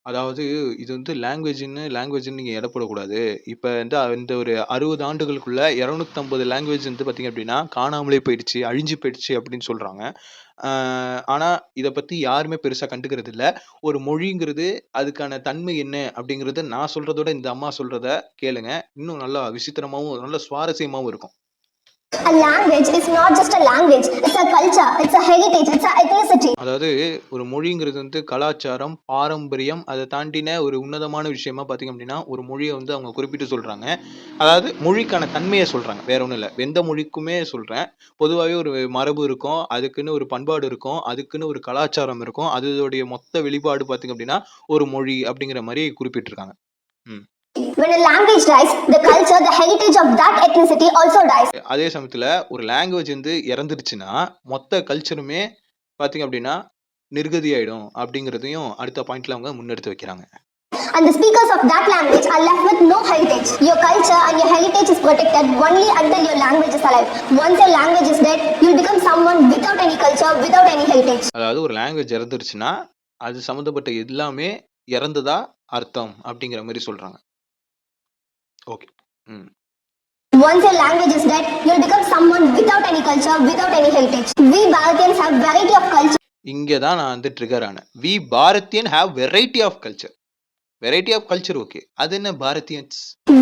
அதாவது இது லாங்குவேஜ்னு நீங்க எடை போடக்கூடாது. இப்ப இந்த ஒரு 60 ஆண்டுகளுக்குள்ள 250 லாங்குவேஜ் பார்த்தீங்க அப்படின்னா காணாமலே போயிடுச்சு, அழிஞ்சு போயிடுச்சு அப்படின்னு சொல்றாங்க. ஆனா இத பத்தி யாருமே பெருசா கண்டுக்கிறது இல்ல. ஒரு மொழிங்கிறது அதுக்கான தன்மை என்ன அப்படிங்கறத நான் சொல்றதோட இந்த அம்மா சொல்றத கேளுங்க. இன்னும் நல்லா விசித்திரமாவும் நல்ல சுவாரஸ்யமாவும் இருக்கும். A language is not just a language. It's a culture, it's a heritage, it's a ethnicity. அதாவது ஒரு மொழிங்கிறது கலாச்சாரம், பாரம்பரியம் அதை தாண்டின ஒரு உன்னதமான விஷயமா பார்த்தீங்க அப்படின்னா ஒரு மொழியை அவங்க குறிப்பிட்டு சொல்றாங்க. அதாவது மொழிக்கான தன்மையை சொல்றாங்க. வேற ஒண்ணும் இல்ல. எந்த மொழிக்குமே சொல்றேன். பொதுவாகவே ஒரு மரபு இருக்கும், அதுக்குன்னு ஒரு பண்பாடு இருக்கும், அதுக்குன்னு ஒரு கலாச்சாரம் இருக்கும். அதோடைய மொத்த வெளிப்பாடு பார்த்தீங்க அப்படின்னா ஒரு மொழி அப்படிங்கிற மாதிரி குறிப்பிட்டிருக்காங்க. When a language dies, the culture, the heritage of that ethnicity also dies. அதே சமயத்துல ஒரு லாங்குவேஜ் இறந்துருச்சுன்னா மொத்த கல்ச்சருமே பாத்தீங்க அப்படின்னா நிர்கதி ஆயிடும் அப்படிங்கறதையும் அடுத்த பாயிண்ட்ல அவங்க முன்னெடுத்து வைக்கிறாங்க. And the speakers of that language are left with no heritage. Your culture and your heritage is protected only until your language is alive. Once your language is dead, you'll become someone without any culture, without any heritage. அதாவது ஒரு language இறந்துருச்சுன்னா அது சம்பந்தப்பட்ட எல்லாமே இறந்ததா அர்த்தம் அப்படிங்கிற மாதிரி சொல்றாங்க. Okay. Once your language is dead, you'll become someone without any culture, without any heritage. We Bharatians have variety of culture. இங்க தான் நான் ட்ரிகர் ஆனேன். We Bharatian have variety of culture. Variety of culture okay. அது என்ன Bharatians?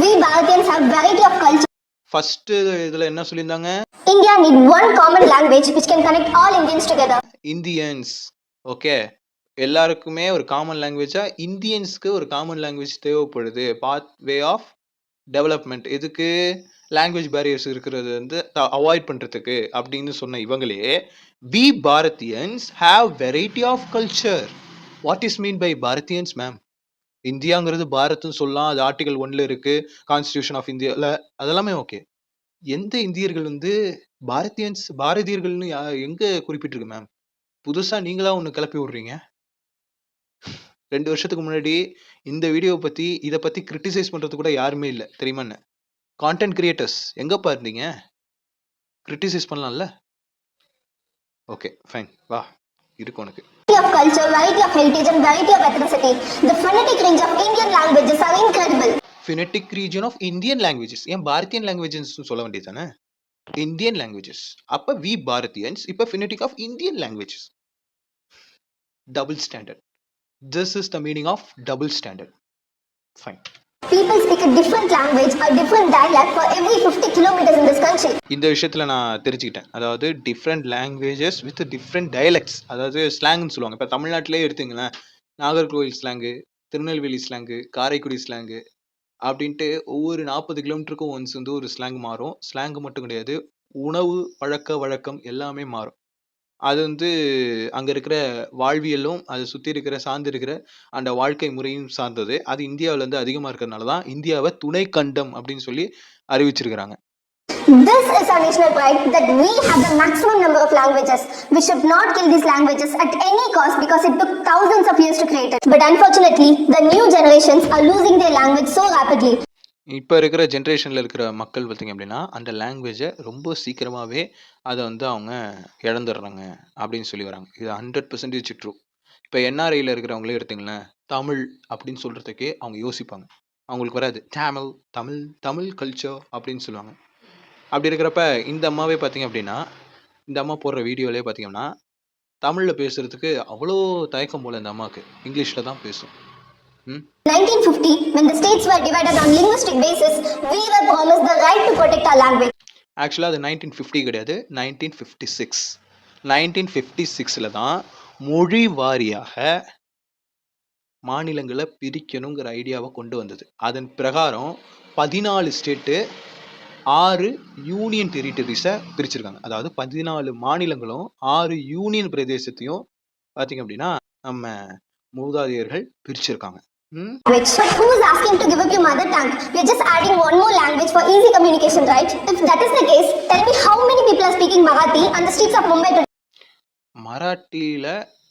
We Bharatians have variety of culture. First இதுல என்ன சொல்லிருந்தாங்க? India need one common language which can connect all Indians together. Indians. Okay. எல்லாருக்குமே ஒரு common லாங்குவேஜா இந்தியன்ஸ்க்கு ஒரு காமன் லாங்குவேஜ் தேவைப்படுது. Path way of development. எதுக்கு? லாங்குவேஜ் பேரியர்ஸ் இருக்கிறது வந்து அவாய்ட் பண்றதுக்கு அப்படின்னு சொன்ன இவங்களே, "we Bharatiyans have variety of culture." What is mean by Bharatiyans ma'am? இந்தியாங்கிறது பாரத்ன்னு சொல்லலாம். அது ஆர்டிகல் 1ல இருக்கு. கான்ஸ்டிடியூஷன் ஆஃப் இந்தியால அதெல்லாமே ஓகே. எந்த இந்தியர்கள் வந்து பாரதியர்கள்னு எங்க குறிப்பிட்டிருக்கு மேம்? புதுசா நீங்களா ஒண்ணு கிளப்பி விடுறீங்க. 2 வருஷத்துக்கு முன்னாடி இந்த வீடியோவ பத்தி, இத பத்தி கிரிட்டிசைஸ் பண்றதுக்கு கூட யாருமே இல்ல. தெரியுமா என்ன? கான்டென்ட் கிரியேட்டர்ஸ் எங்கப்பா இருந்தீங்க? கிரிட்டிசைஸ் பண்ணலாம்ல? Okay, fine. வா, இருக்கு உனக்கு. Variety of culture, variety of heritage, and variety of ethnicity. The phonetic range of Indian languages are incredible. Phonetic region of Indian languages. ஏன் பாரதியன் லாங்குவேஜஸ்ன்னு சொல்ல வேண்டியது தானே? Indian languages. அப்ப வி பாரதியன்ஸ், இப்ப phonetic of Indian languages. Double standard. This is the meaning of double standard. Fine. People speak a different language or different dialect for every 50 kilometers in this country. இந்த விஷயத்துல நான் தெரிஞ்சுக்கிட்டேன். அதாவது different languages with different dialects. அதாவது ஸ்லாங்ன்னு சொல்லுவாங்க. இப்ப தமிழ்நாட்டிலேயே எடுத்தீங்களேன், Nagercoil slang, Tirunelveli slang, Karaikudi slang அப்படின்ட்டு ஒவ்வொரு 40 கிலோமீட்டருக்கும் ஒன்ஸ் வந்து ஒரு ஸ்லாங் மாறும். ஸ்லாங் மட்டும் கிடையாது, உணவு பழக்கவழக்கம் எல்லாமே மாறும். அது வந்து அங்க இருக்கிற வாழ்வியலும், அத சுத்தி இருக்கிற சார்ந்து இருக்கிற அந்த வாழ்க்கை முறையும் சார்ந்தது. அது இந்தியாவுல வந்து அதிகமா இருக்கிறதுனால தான் இந்தியாவ துணை கண்டம் அப்படின்னு சொல்லி அறிவிச்சிருக்கிறாங்க. This is our national pride that we have the maximum number of languages. We should not kill these languages at any cost because it took thousands of years to create it. But unfortunately, the new generations are losing their language so rapidly. இப்ப இருக்கிற ஜெனரேஷன்ல இருக்கிற மக்கள் பார்த்தீங்க அப்படின்னா, அந்த லாங்குவேஜ ரொம்ப சீக்கிரமாவே அத வந்து அவங்க இழந்துடுறாங்க அப்படின்னு சொல்லி வராங்க. இது 100% ட்ரூ. இப்ப என்ஆர்ஐல இருக்கிறவங்களே எடுத்தீங்களேன், தமிழ் அப்படின்னு சொல்றதுக்கே அவங்க யோசிப்பாங்க. அவங்களுக்கு வராது. தமிழ், தமிழ், தமிழ் கல்ச்சர் அப்படின்னு சொல்லுவாங்க. அப்படி இருக்கிறப்ப இந்த அம்மாவே பார்த்தீங்க அப்படின்னா, இந்த அம்மா போடுற வீடியோலயே பார்த்தீங்கன்னா, தமிழ்ல பேசுறதுக்கு அவ்வளோ தயக்கம் போல இந்த அம்மாக்கு. இங்கிலீஷ்ல தான் பேசும். ம். 1950, when the states were divided on linguistic basis, we were promised the right to protect our language. ஆக்சுவலா அது 1950 கிடையாது. 1956. 1956ல தான் மொழி வாரியாக மாநிலங்கள பிரிக்கணுங்கிற ஐடியாவ கொண்டு வந்தது. அதன் பிரகாரம் 14 ஸ்டேட்டு, 6 யூனியன் டெரிட்டரிஸ பிரிச்சிருக்காங்க. அதாவது 14 மாநிலங்களும், 6 யூனியன் பிரதேசத்தையும் பார்த்தீங்க அப்படின்னா, நம்ம மூதாதையர்கள் பிரிச்சிருக்காங்க. ம். But who is asking to give up your mother tongue? We are just adding one more language for easy communication, right? If that is the case, tell me how many people are speaking Marathi on the streets of Mumbai today? மராட்டியில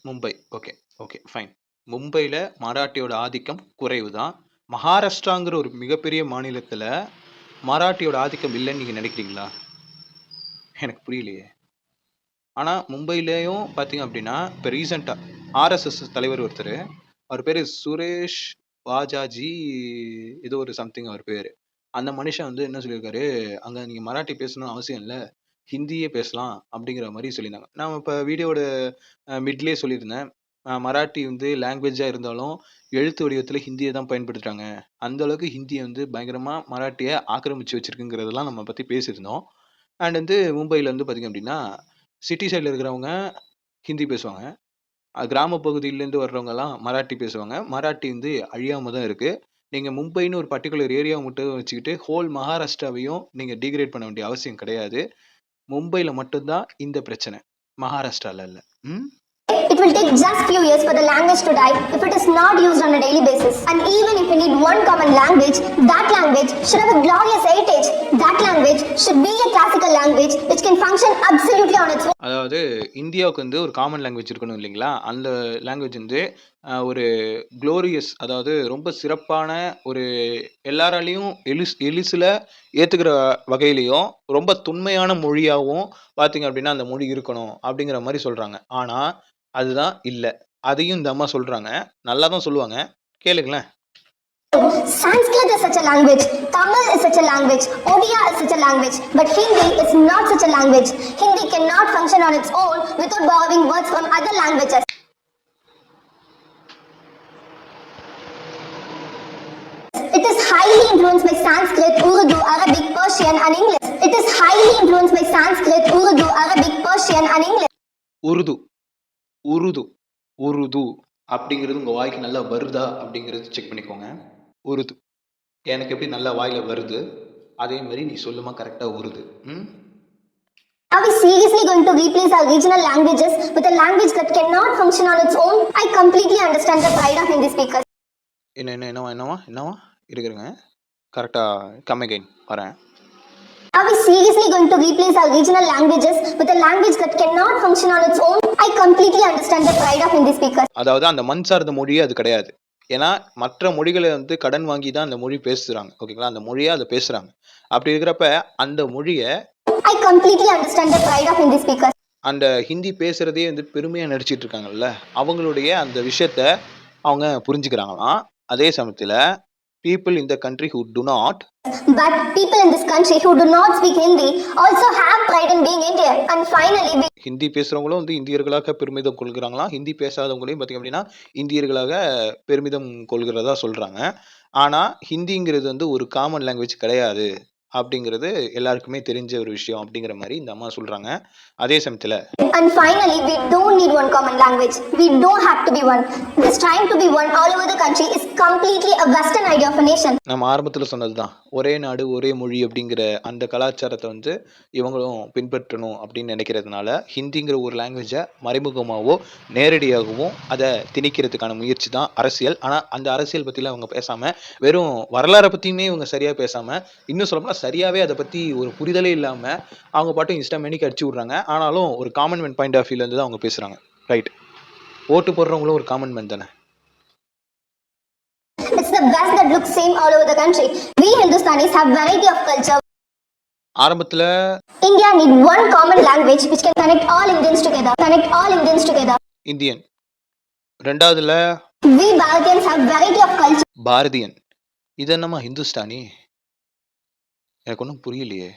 Mumbai. Okay, okay, fine. மும்பைல மராட்டியோட ஆதிக்கம் குறைவு தான். மகாராஷ்டிராங்கிற ஒரு மிகப்பெரிய மாநிலத்துல மராட்டியோட ஆதிக்கம் இல்லைன்னு நீங்க நினைக்கிறீங்களா? எனக்கு புரியலையே. ஆனா மும்பையிலயும் பார்த்தீங்க அப்படின்னா, இப்ப ரீசென்ட்டா ஆர்எஸ்எஸ் தலைவர் ஒருத்தரு, அவர் பேரு சுரேஷ் வாஜாஜி ஏதோ ஒரு சம்திங் அவர் பேரு. அந்த மனுஷன் வந்து என்ன சொல்லியிருக்காரு, அங்க நீங்க மராட்டி பேசணும்னு அவசியம் இல்ல. ஹிந்தியே பேசலாம் அப்படிங்கிற மாரி சொல்லியிருந்தாங்க. நான் இப்ப வீடியோவோட மிட்லயே சொல்லியிருந்தேன். மராட்டி வந்து லாங்குவேஜா இருந்தாலும், எழுத்து வடிவத்துல ஹிந்திய தான் பயன்படுத்துறாங்க. அந்த அளவுக்கு ஹிந்திய வந்து பயங்கரமா மராட்டிய ஆக்கிரமிச்சு வச்சிருக்குங்கிறதெல்லாம் நம்ம பத்தி பேசியிருந்தோம். அண்ட் வந்து மும்பைல வந்து பார்த்தீங்க அப்படின்னா, சிட்டி சைட்ல இருக்கிறவங்க ஹிந்தி பேசுவாங்க. கிராம பகுதியிலேருந்து வர்றவங்கலாம் மராட்டி பேசுவாங்க. மராட்டி வந்து அழியாம தான் இருக்கு. நீங்க மும்பைன்னு ஒரு பர்ட்டிகுலர் ஏரியாவ மட்டும் வச்சுக்கிட்டு, ஹோல் மகாராஷ்டிராவையும் நீங்க டிகிரேட் பண்ண வேண்டிய அவசியம் கிடையாது. மும்பைல மட்டும் தான் இந்த பிரச்சனை. மகாராஷ்டிரால இல்ல. ம். It will take just few years for the language to die if it is not used on a daily basis. And even if we need one common language, that language should have a glorious heritage. That language should be a classical language which can function absolutely on its own. அதாவது இந்தியாவுக்கு வந்து ஒரு common language இருக்கணும் இல்லைங்களா? அந்த language வந்து ஒரு glorious, அதாவது ரொம்ப சிறப்பான ஒரு எல்லாராலையும் எளிசுல ஏத்துக்கிற வகையிலயும், ரொம்ப தொன்மையான மொழியாவும் பார்த்தீங்க அப்படின்னா, அந்த மொழி இருக்கணும் அப்படிங்கிற மாரி சொல்றாங்க. ஆனா, அதுதான் இல்ல. அதையும் இந்த அம்மா சொல்றாங்க. நல்லா தான் சொல்லுவாங்க. கேளுங்களேன். Sanskrit is such a language, Tamil is such a language, Odia is such a language, but Hindi is not such a language. Hindi cannot function on its own without borrowing words from other languages. It is highly influenced by Sanskrit, Urdu, Arabic, Persian and English. It is highly influenced by Sanskrit, Urdu, Arabic, Persian and English. Urdu, Urdu, Urdu அப்படிங்கிறது உங்க வாய்க்கு நல்லா வருதா அப்படிங்கிறது check பண்ணிக்கோங்க. உருது. எனக்கு எப்படி நல்லா வாயில வருது. அதே மாதிரி நீ சொல்லுமா கரெக்டாக Urdu. Are we seriously going to replace our regional languages with a language that cannot function on its own? I completely understand the pride of Hindi speakers. என்னவா இருக்கிறேங்க. கரெக்டாக கம் அகைன் வரேன். Are we seriously going to replace our regional languages with a language that cannot function on its own? I completely understand the pride of Hindi speakers. அதாவது அந்த மண் சார்ந்த மொழியே அது கிடையாது. ஏன்னா மற்ற மொழிகளை வந்து கடன் வாங்கி தான் அந்த மொழி பேசுறாங்க. ஓகேங்களா, அந்த மொழியை அதை பேசுறாங்க. அப்படி இருக்கிறப்ப அந்த மொழியை I completely understand the pride of Hindi speakers. அந்த ஹிந்தி பேசுறதே வந்து பெருமையா நடிச்சிட்டு இருக்காங்கல்ல, அவங்களுடைய அந்த விஷயத்த அவங்க புரிஞ்சுக்கிறாங்களாம். அதே சமயத்துல people in the country who do not But people in this country who do not speak Hindi also have pride in being Indian. And finally, we Hindi பேசுறவங்களும் வந்து இந்தியர்களாக பெருமிதம் கொள்கிறாங்களாம். ஹிந்தி பேசாதவங்களையும் பார்த்தீங்க அப்படின்னா இந்தியர்களாக பெருமிதம் கொள்கிறதா சொல்றாங்க. ஆனா ஹிந்திங்கிறது வந்து ஒரு காமன் லாங்குவேஜ் கிடையாது அப்படிங்கிறது எல்லாருக்குமே தெரிஞ்ச ஒரு விஷயம் அப்படிங்கிற மாதிரி இந்த அம்மா சொல்றாங்க. அதே சமயத்துல we don't need one common language. We don't have to be one. This trying to be one all over the country is completely a Western idea of a nation. நம்ம ஆரம்பத்துல சொன்னதுதான், ஒரே நாடு ஒரே மொழி அப்படிங்கிற அந்த கலாச்சாரத்தை வந்து இவங்களும் பின்பற்றணும் அப்படின்னு நினைக்கிறதுனால ஹிந்திங்கிற ஒரு லாங்குவேஜை மறைமுகமாகவோ நேரடியாகவும் அதை திணிக்கிறதுக்கான முயற்சி தான் அரசியல். ஆனா அந்த அரசியல் பத்திலாம் அவங்க பேசாம வெறும் வரலாறை பத்தியுமே இவங்க சரியா பேசாம, இன்னும் சொல்லப்போனா சரியாவே அதை பத்தி ஒரு புரிதலே இல்லாம அவங்க பாட்டும் இன்ஸ்டா மெனிக்கு அடிச்சு விடுறாங்க. ஆனாலும் ஒரு காமன் மேன் பாயிண்ட் ஆஃப் வியூல இருந்து தான் அவங்க பேசுறாங்க. ரைட், ஓட்டு போடுறவங்களும் ஒரு காமன் மேன் தானே. It's the best that looks same all over the country. We Hindustanis have variety of culture. ஆரம்பத்துல India need one common language which can connect all Indians together. Connect all Indians together. Indian, ரெண்டாவதுல We Bharatiyans have variety of culture. Bharatiyan. இது என்னமா ஹிந்துஸ்தானி? எனக்கு ஒன்றும் புரியலையே.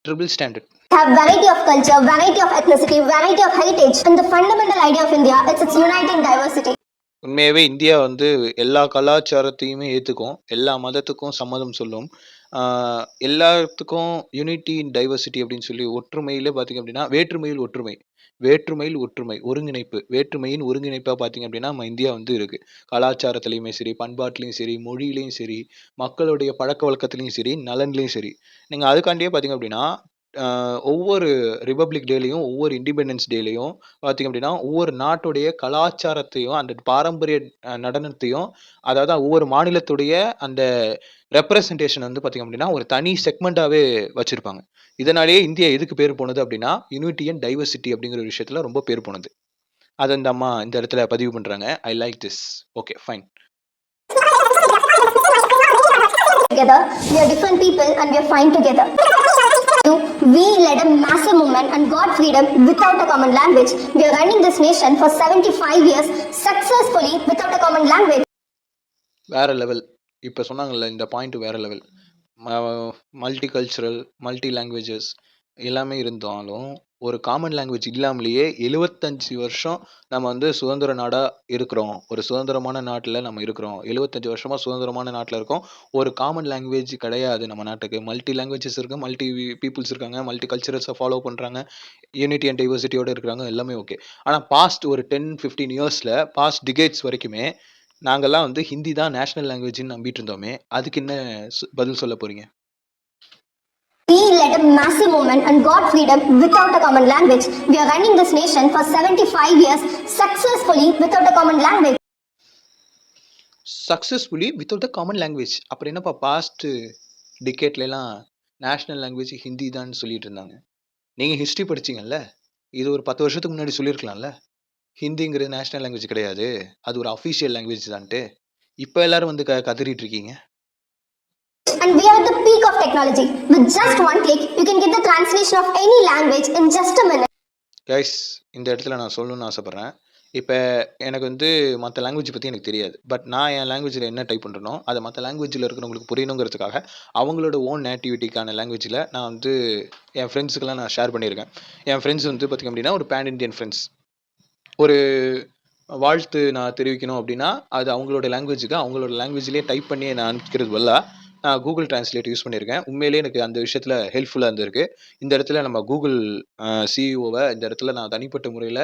Triple standard. Have variety of culture, variety of ethnicity, variety of heritage. And the fundamental idea of India is its uniting diversity. உண்மையாவே India வந்து எல்லா கலாச்சாரத்தையுமே ஏற்றுக்கும், எல்லா மதத்துக்கும் சம்மதம் சொல்லும், எல்லாத்துக்கும் யூனிட்டி இன் டைவர்சிட்டி அப்படின்னு சொல்லி ஒற்றுமையிலே பார்த்தீங்க அப்படின்னா வேற்றுமையில் ஒற்றுமை, வேற்றுமையில் ஒற்றுமை, ஒருங்கிணைப்பு, வேற்றுமையின் ஒருங்கிணைப்பாக பார்த்தீங்க அப்படின்னா நம்ம இந்தியா வந்து இருக்குது. கலாச்சாரத்துலேயுமே சரி, பண்பாட்டுலேயும் சரி, மொழியிலையும் சரி, மக்களுடைய பழக்க வழக்கத்துலேயும் சரி, நலன்லேயும் சரி. நீங்கள் அதுக்காண்டியே பார்த்தீங்க அப்படின்னா ஒவ்வொரு ரிபப்ளிக் டேலையும் ஒவ்வொரு இண்டிபெண்டன்ஸ் டேலையும் பார்த்தீங்க அப்படின்னா ஒவ்வொரு நாட்டுடைய கலாச்சாரத்தையும் அந்த பாரம்பரிய நடனத்தையும், அதாவது ஒவ்வொரு மாநிலத்துடைய அந்த ரெப்ரசன்டேஷன் வந்து பார்த்தீங்க அப்படின்னா ஒரு தனி செக்மெண்ட்டாகவே வச்சுருப்பாங்க. இதனாலேயே இந்தியா எதுக்கு பேர் போனது அப்படின்னா யூனிட்டி அண்ட் டைவர்சிட்டி அப்படிங்கிற ஒரு விஷயத்தில் ரொம்ப பேர் போனது. அதை இந்த அம்மா இந்த இடத்துல பதிவு பண்ணுறாங்க. I like this. Okay, fine. Together, we are different people and we are fine together. We led a massive movement and got freedom without a common language. We are running this nation for 75 years successfully without a common language. வேற level. இப்போ சொன்னாங்கல்ல இந்த point வேற level. Multi cultural, multi languages எல்லாமே இருந்தாலும் ஒரு common language இல்லாமலேயே 75 வருஷம் நம்ம வந்து சுதந்திர நாடாக இருக்கிறோம். ஒரு சுதந்திரமான நாட்டில் நம்ம இருக்கிறோம். 75 வருஷமாக சுதந்திரமான நாட்டில் இருக்கோம். ஒரு காமன் லாங்குவேஜ் கிடையாது நம்ம நாட்டுக்கு. மல்டி லாங்குவேஜஸ் இருக்குது, மல்டி பீப்புள்ஸ் இருக்காங்க, மல்டி கல்ச்சரஸை ஃபாலோ பண்ணுறாங்க, யூனிட்டி அண்ட் டைவர்சிட்டியோடு இருக்கிறாங்க, எல்லாமே ஓகே. ஆனால் பாஸ்ட் ஒரு 10-15 இயர்ஸில், பாஸ்ட் டிகேட்ஸ் வரைக்குமே நாங்கள்லாம் வந்து ஹிந்தி தான் நேஷனல் லாங்குவேஜ்னு நம்பிட்டு இருந்தோமே. அதுக்கு என்ன பதில் சொல்ல போகிறீங்க? We led a massive movement and got freedom without a common language. We are running this nation for 75 years successfully without a common language. Successfully without a common language. அப்புறம் என்னப்பா பாஸ்ட் டிகேட்லாம் நேஷ்னல் லாங்குவேஜ் ஹிந்தி தான் சொல்லிட்டு இருந்தாங்க. நீங்கள் history படிச்சிங்கல்ல, இது ஒரு 10 வருஷத்துக்கு முன்னாடி சொல்லியிருக்கலாம்ல. ஹிந்திங்கிறது நேஷ்னல் லாங்குவேஜ் கிடையாது, அது ஒரு அஃபிஷியல் லாங்குவேஜ் தான்ட்டு. இப்போ எல்லாரும் வந்து கதறிட்டு இருக்கீங்க. And we are at the peak of technology. With just one click, you can get the translation of any language in just a minute. Guys, இந்த இடத்துல நான் சொல்லணும்னு ஆசைப்பட்றேன். இப்போ எனக்கு வந்து மற்ற லாங்குவேஜ் பற்றி எனக்கு தெரியாது. பட் நான் என் லாங்குவேஜில் என்ன டைப் பண்ணுறனோ அதை மற்ற லாங்குவேஜில் இருக்கிறவங்களுக்கு புரியணுங்கிறதுக்காக அவங்களோட ஓன் நேட்டிவிட்டிக்கான லாங்குவேஜில் நான் வந்து என் ஃப்ரெண்ட்ஸுக்கெல்லாம் நான் ஷேர் பண்ணியிருக்கேன். என் ஃப்ரெண்ட்ஸ் வந்து பார்த்திங்க அப்படின்னா ஒரு பேன் இண்டியன் ஃப்ரெண்ட்ஸ். ஒரு வாழ்த்து நான் தெரிவிக்கணும் அப்படின்னா அது அவங்களோட லாங்குவேஜ்லேயே டைப் பண்ணி நான் அனுப்பிக்கிறது பதிலாக நான் கூகுள் டிரான்ஸ்லேட் யூஸ் பண்ணியிருக்கேன். உண்மையிலேயே எனக்கு அந்த விஷயத்தில் ஹெல்ப்ஃபுல்லாக இருந்திருக்கு. இந்த இடத்துல நம்ம கூகுள் சிஇஓவை இந்த இடத்துல நான் தனிப்பட்ட முறையில்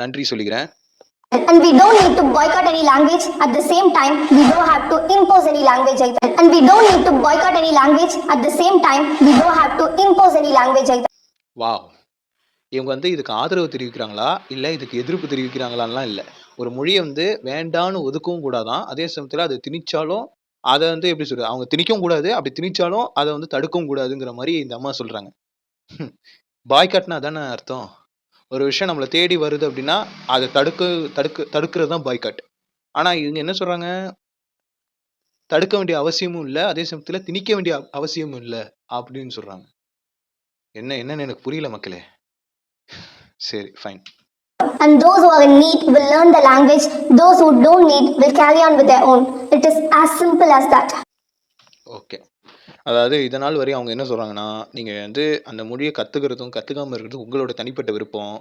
நன்றி சொல்லிக்கிறேன். And we don't need to boycott any language. At the same time, we don't have to impose any language either. And we don't need to boycott any language. At the same time, we don't have to impose any language either. Wow! இவங்க வந்து இதுக்கு ஆதரவு தெரிவிக்கிறாங்களா? இல்ல இதுக்கு எதிர்ப்பு தெரிவிக்கிறாங்களான்லாம் இல்ல. ஒரு மொழிய வந்து வேண்டான்னு ஒதுக்கவும் கூடாதாம். அதே சமயத்துல அத திணிச்சாலும், அத வந்து எப்படி சொல்றது? அவங்க திணிக்கவும் கூடாது. அப்படி திணிச்சாலும் அத வந்து தடுக்கவும் கூடாதுங்கிற மாரி இந்த அம்மா சொல்றாங்க. பாய்காட்னா அதானே அர்த்தம்? ஒரு விஷயம் நம்மள தேடி வருது அப்படின்னா, அத தடுக்கிறது தான் பாய்காட். ஆனா இவங்க என்ன சொல்றாங்க? தடுக்க வேண்டிய அவசியமும் இல்ல. அதே சமயத்துல திணிக்க வேண்டிய அவசியமும் இல்ல அப்படின்னு சொல்றாங்க. என்னன்னு எனக்கு புரியல மக்களே. சரி fine. And those who are in need will learn the language. Those who don't need will carry on with their own. It is as simple as that. Okay. அதாவது இதனால் வரை அவங்க என்ன சொல்றாங்கன்னா, நீங்க வந்து அந்த மொழிய கத்துக்கிறதும், கத்துக்காம இருக்கிறதும் உங்களோட தனிப்பட்ட விருப்பம்.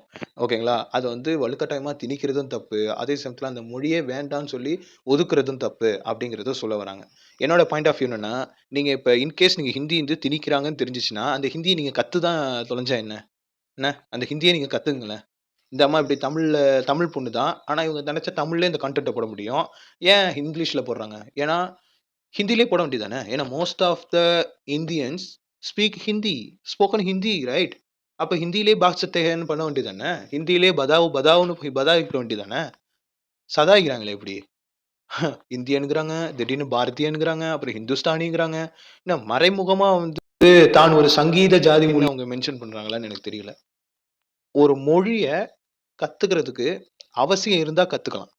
ஓகேங்களா? அத வந்து வலுக்கட்டாயமா திணிக்கிறதும் தப்பு. அதே சமயத்துல அந்த மொழியே வேண்டான்னு சொல்லி ஒதுக்குறதும் தப்பு அப்படிங்கிறத சொல்ல வராங்க. என்னோட பாயிண்ட் ஆஃப் வியூ என்னன்னா, நீங்க இப்ப இன்கேஸ் நீங்க ஹிந்தி வந்து திணிக்கிறாங்கன்னு தெரிஞ்சுச்சுன்னா, அந்த ஹிந்திய நீங்க கத்து தான் தொலைஞ்சா என்ன? என்ன? அந்த ஹிந்திய நீங்க கத்துங்களேன். இந்த அம்மா இப்படி தமிழ் பொண்ணு தான். ஆனா இவங்க நெனச்சா தமிழ்லயே இந்த கன்டென்ட்ட போட முடியும். ஏன் இங்கிலீஷ்ல போடுறாங்க? ஏன்னா ஹிந்திலயே போட வேண்டியது தானே. ஏன்னா most of the Indians speak Hindi, spoken Hindi right? அப்ப ஹிந்தியிலேயே பாத் சக்தே ஹைன்னு பண்ண வேண்டியது தானே. ஹிந்தியிலேயே பதாவ்ன்னு பதாய்க்க வேண்டியது தானே. சதாய்க்கிறாங்களே இப்படி. இந்தியன்ங்கிறாங்க, திடீர்னு பாரதியன்ங்கிறாங்க, அப்புறம் ஹிந்துஸ்தானிங்கிறாங்க. என்ன மறைமுகமா வந்து தான் ஒரு சங்கீத ஜாதி மொழி அவங்க மென்ஷன் பண்றாங்களான்னு எனக்கு தெரியல. ஒரு மொழிய கத்துக்கிறதுக்கு அவசியம் இருந்தா கத்துக்கலாம்.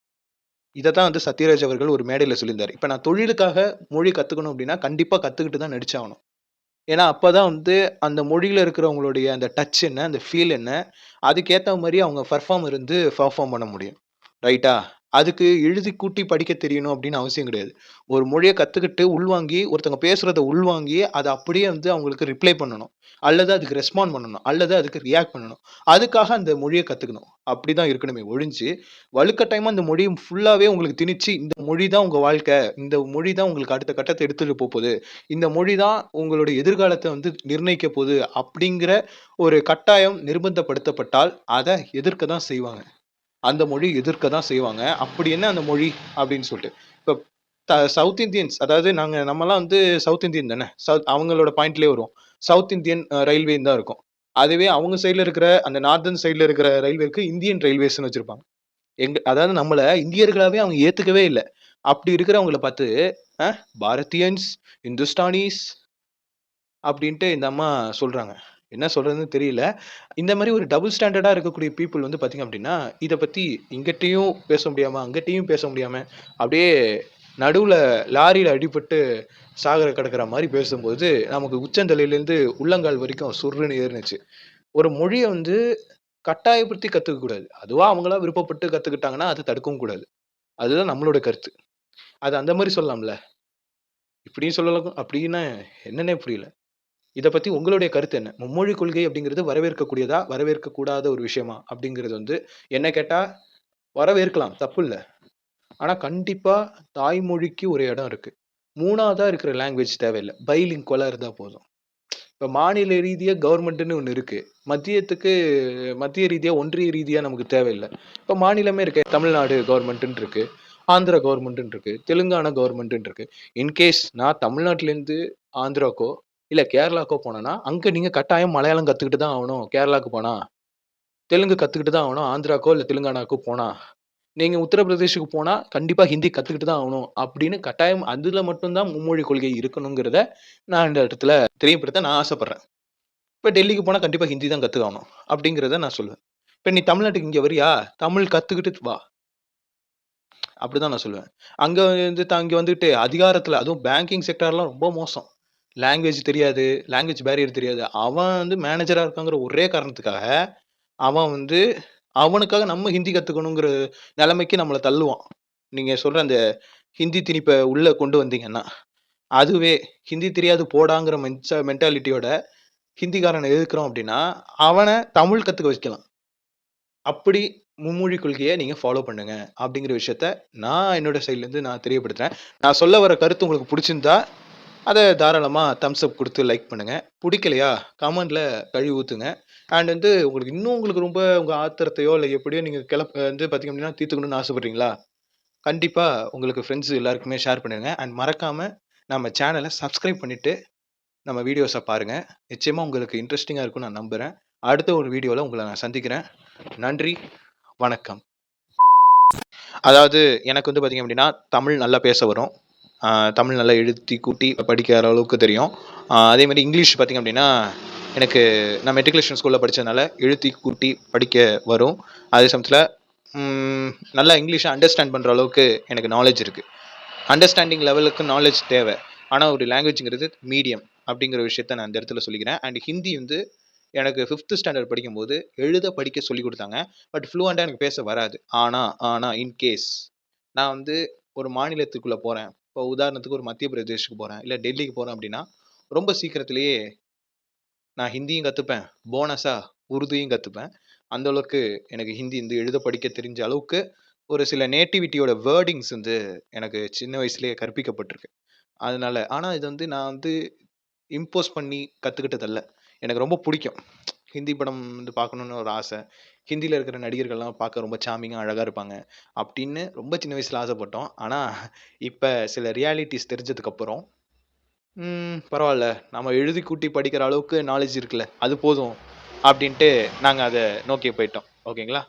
இதத்தான் வந்து சத்யராஜ் அவர்கள் ஒரு மேடையில சொல்லியிருந்தாரு. இப்ப நான் தொழிலுக்காக மொழி கத்துக்கணும் அப்படின்னா, கண்டிப்பா கத்துக்கிட்டு தான் நடிச்சாகணும். ஏன்னா, அப்பதான் வந்து அந்த மொழியில இருக்கிறவங்களுடைய அந்த டச் என்ன, அந்த ஃபீல் என்ன, அதுக்கேத்த மாரி அவங்க பெர்ஃபார்ம் பண்ண முடியும். ரைட்டா? அதுக்கு எழுதி கூட்டி படிக்க தெரியணும் அப்படின்னு அவசியம் கிடையாது. ஒரு மொழிய கத்துக்கிட்டு உள்வாங்கி, ஒருத்தவங்க பேசுறத உள்வாங்கி, அத அப்படியே வந்து அவங்களுக்கு ரிப்ளை பண்ணணும். அல்லது அதுக்கு ரெஸ்பாண்ட் பண்ணணும். அல்லது அதுக்கு ரியாக்ட் பண்ணணும். அதுக்காக அந்த மொழிய கத்துக்கணும். அப்படிதான் இருக்கணுமே ஒழிஞ்சு, வலுக்கட்டாயமா அந்த மொழிய ஃபுல்லாவே உங்களுக்கு திணிச்சு, இந்த மொழி தான் உங்க வாழ்க்கை. இந்த மொழி தான் உங்களுக்கு அடுத்த கட்டத்த எடுத்துட்டு போப்போது. இந்த மொழி தான் உங்களுடைய எதிர்காலத்த வந்து நிர்ணயிக்க போது. அப்படிங்கிற ஒரு கட்டாயம் நிர்பந்தப்படுத்தப்பட்டால், அத எதிர்க்க தான் செய்வாங்க. அந்த மொழி எதிர்க்க தான் செய்வாங்க. அப்படி என்ன அந்த மொழி அப்படின்னு சொல்லிட்டு. இப்ப சவுத் இந்தியன்ஸ் அதாவது நம்மலாம் வந்து சவுத் இந்தியன் தானே. அவங்களோட பாயிண்ட்லயே வருவோம். சவுத் இந்தியன் ரயில்வேன்னு தான் இருக்கும். அதுவே அவங்க சைடுல இருக்கிற அந்த நார்தர்ன் சைடுல இருக்கிற ரயில்வேக்கு இந்தியன் ரயில்வேஸ்ன்னு வச்சிருப்பாங்க. அதாவது நம்மள இந்தியர்களாவே அவங்க ஏத்துக்கவே இல்ல. அப்படி இருக்கிறவங்கள பார்த்து அ பாரதியன்ஸ், இந்துஸ்தானிஸ் அப்படின்ட்டு இந்த அம்மா சொல்றாங்க. என்ன சொல்றதுன்னு தெரியல. இந்த மாரி ஒரு டபுள் ஸ்டாண்டர்டா இருக்கக்கூடிய பீப்பிள் வந்து பார்த்தீங்க அப்படின்னா, இத பத்தி இங்கிட்டயும் பேச முடியாம, அங்கிட்டயும் பேச முடியாம, அப்படியே நடுவுல லாரியில அடிபட்டு கிடக்குற மாரி பேசும்போது, நமக்கு உச்சந்தலையிலேருந்து உள்ளங்கால் வரைக்கும் சுர்ருன்னு ஏறுனுச்சு. ஒரு மொழிய வந்து கட்டாயப்படுத்தி கத்துக்க கூடாது. அதுவா அவங்களா விருப்பப்பட்டு கத்துக்கிட்டாங்கன்னா, அது தடுக்கவும் கூடாது. அதுதான் நம்மளோட கருத்து. அது அந்த மாரி சொல்லலாம்ல. இப்படியும் சொல்லலாம், அப்படின்னா என்னன்னே புரியல. இத பத்தி உங்களுடைய கருத்து என்ன? மும்மொழி கொள்கை அப்படிங்கிறது வரவேற்கக்கூடியதா? வரவேற்கக்கூடாத ஒரு விஷயமா? அப்படிங்கிறது வந்து என்ன கேட்டா, வரவேற்கலாம். தப்பு இல்ல. ஆனா கண்டிப்பா தாய்மொழிக்கு ஒரு இடம் இருக்கு. 3வதா இருக்கிற லாங்குவேஜ் தேவையில்ல. பைலிங்குவலா இருந்தா போதும். இப்ப மாநில ரீதியா கவர்ன்மெண்ட்ன்னு ஒண்ணு இருக்கு. மத்திய ரீதியா, ஒன்றிய ரீதியா நமக்கு தேவையில்ல. இப்ப மாநிலமே இருக்கு. தமிழ்நாடு கவர்ன்மெண்ட்ன்னு இருக்கு. ஆந்திரா கவர்ன்மெண்ட்ன்னு இருக்கு. தெலுங்கானா கவர்ன்மெண்ட்ன்னு இருக்கு. இன்கேஸ் நான் தமிழ்நாட்டிலேருந்து ஆந்திராக்கோ, இல்ல கேரளாக்கோ போனேன்னா, அங்க நீங்க கட்டாயம் மலையாளம் கத்துக்கிட்டு தான் ஆவணும். கேரளாக்கு போனா. தெலுங்கு கத்துக்கிட்டு தான் ஆவணும். ஆந்திராக்கோ, இல்ல தெலுங்கானாக்கோ போனா. நீங்க உத்தரப்பிரதேஷ்க்கு போனா, கண்டிப்பா ஹிந்தி கத்துக்கிட்டு தான் ஆவணும். அப்படின்னு கட்டாயம் அதுல மட்டும் தான் மும்மொழி கொள்கை இருக்கணுங்கிறத நான் இந்த இடத்துல தெரியப்படுத்த நான் ஆசைப்படுறேன். இப்ப டெல்லிக்கு போனா கண்டிப்பா ஹிந்தி தான் கத்துக்காகணும். அப்படிங்கிறத நான் சொல்லுவேன். இப்ப நீ தமிழ்நாட்டுக்கு இங்க வரியா? தமிழ் கத்துக்கிட்டு வா. அப்படிதான் நான் சொல்லுவேன். அங்க வந்து இங்க வந்துட்டு அதிகாரத்துல அதுவும் பேங்கிங் செக்டார்லாம் ரொம்ப மோசம். லாங்குவேஜ் தெரியாது. லாங்குவேஜ் பேரியர் தெரியாது. அவன் வந்து மேனேஜரா இருக்காங்கிற ஒரே காரணத்துக்காக, அவன் வந்து அவனுக்காக நம்ம ஹிந்தி கத்துக்கணுங்கிற நிலைமைக்கு நம்மள தள்ளுவான். நீங்க சொல்ற அந்த ஹிந்தி திணிப்ப உள்ள கொண்டு வந்தீங்கன்னா, அதுவே ஹிந்தி தெரியாது போடாங்கிற மென்டாலிட்டியோட ஹிந்திக்காரன எதிர்க்கிறோம் அப்படின்னா, அவன தமிழ் கத்துக்க வைக்கலாம். அப்படி மும்மொழி கொள்கைய நீங்க ஃபாலோ பண்ணுங்க. அப்படிங்கிற விஷயத்த நான் என்னோட சைட்லருந்து நான் தெரியப்படுத்துறேன். நான் சொல்ல வர கருத்து உங்களுக்கு புடிச்சிருந்தா, அத தாராளமா தம்ஸ் அப் குடுத்து லைக் பண்ணுங்க. புடிக்கலையா, கமெண்ட்ல கழுவி ஊத்துங்க. அண்ட் வந்து உங்களுக்கு ரொம்ப உங்க ஆத்திரத்தையோ இல்ல எப்படியோ நீங்க வந்து பார்த்தீங்க அப்படின்னா தீர்த்துக்கணும்னு ஆசைப்படுறீங்களா? கண்டிப்பா உங்களுக்கு ஃப்ரெண்ட்ஸ் எல்லாருக்குமே ஷேர் பண்ணுங்க. அண்ட் மறக்காம நம்ம சேனல சப்ஸ்கிரைப் பண்ணிட்டு நம்ம வீடியோஸ பாருங்க. நிச்சயமா உங்களுக்கு இன்ட்ரஸ்டிங்கா இருக்கும்னு நான் நம்புறேன். அடுத்த ஒரு வீடியோல உங்கள நான் சந்திக்கிறேன். நன்றி, வணக்கம். அதாவது எனக்கு வந்து பார்த்தீங்க அப்படின்னா, தமிழ் நல்லா பேச வரும். அ தமிழ் நல்லா எழுதி, கூட்டி படிக்கிற அளவுக்கு தெரியும். அதேமாரி இங்கிலீஷ் பார்த்தீங்க அப்படின்னா, எனக்கு நான் மெட்ரிகுலேஷன் ஸ்கூல்ல படிச்சதுனால எழுதி, கூட்டி படிக்க வரும். அதே சமயத்தில ம் நல்லா இங்கிலீஷ அண்டர்ஸ்டாண்ட் பண்ற அளவுக்கு எனக்கு நாலேட்ஜ் இருக்கு. அண்டர்ஸ்டாண்டிங் லெவலுக்கு நாலேட்ஜ் தேவை. ஆனா ஒரு லாங்குவேஜ்ங்கிறது மீடியம் அப்படிங்கிற விஷயத்த நான் இந்த இடத்துல சொல்லிக்கிறேன். அண்ட் ஹிந்தி வந்து எனக்கு 5த் ஸ்டாண்டர்ட் படிக்கும்போது எழுத, படிக்க சொல்லிக் குடுத்தாங்க. பட் ஃப்ளூயன்ட்டா எனக்கு பேச வராது. ஆனா ஆனா இன்கேஸ் நான் வந்து ஒரு மாநிலத்துக்குள்ள போறேன். இப்போ உதாரணத்துக்கு ஒரு மத்திய பிரதேஷ்க்கு போறேன், இல்ல டெல்லிக்கு போறேன் அப்படின்னா, ரொம்ப சீக்கிரத்திலேயே நான் ஹிந்தியும் கத்துப்பேன். போனஸா உருதுயும் கத்துப்பேன். அந்த அளவுக்கு எனக்கு ஹிந்தி வந்து எழுத, படிக்க தெரிஞ்ச அளவுக்கு ஒரு சில நேட்டிவிட்டியோட வேர்டிங்ஸ் வந்து எனக்கு சின்ன வயசுலயே கற்பிக்கப்பட்டிருக்கு. அதனால ஆனா இது வந்து நான் வந்து இம்போஸ் பண்ணி கத்துக்கிட்டதல்ல. எனக்கு ரொம்ப புடிக்கும். ஹிந்தி படம் வந்து பார்க்கணும்னு ஒரு ஆசை. ஹிந்தில இருக்கிற நடிகர்கள்லாம் பார்க்க ரொம்ப சார்மிங்கா, அழகா இருப்பாங்க. அப்படின்னு ரொம்ப சின்ன வயசுல ஆசைப்பட்டோம். ஆனா, இப்ப சில ரியாலிட்டீஸ் தெரிஞ்சதுக்கப்புறம், பரவால்ல. நம்ம எழுதி கூட்டி படிக்கிற அளவுக்கு நாலேட்ஜ் இருக்குல்ல. அது போதும். அப்படின்ட்டு நாங்க அத நோக்கி போயிட்டோம். ஓகேங்களா?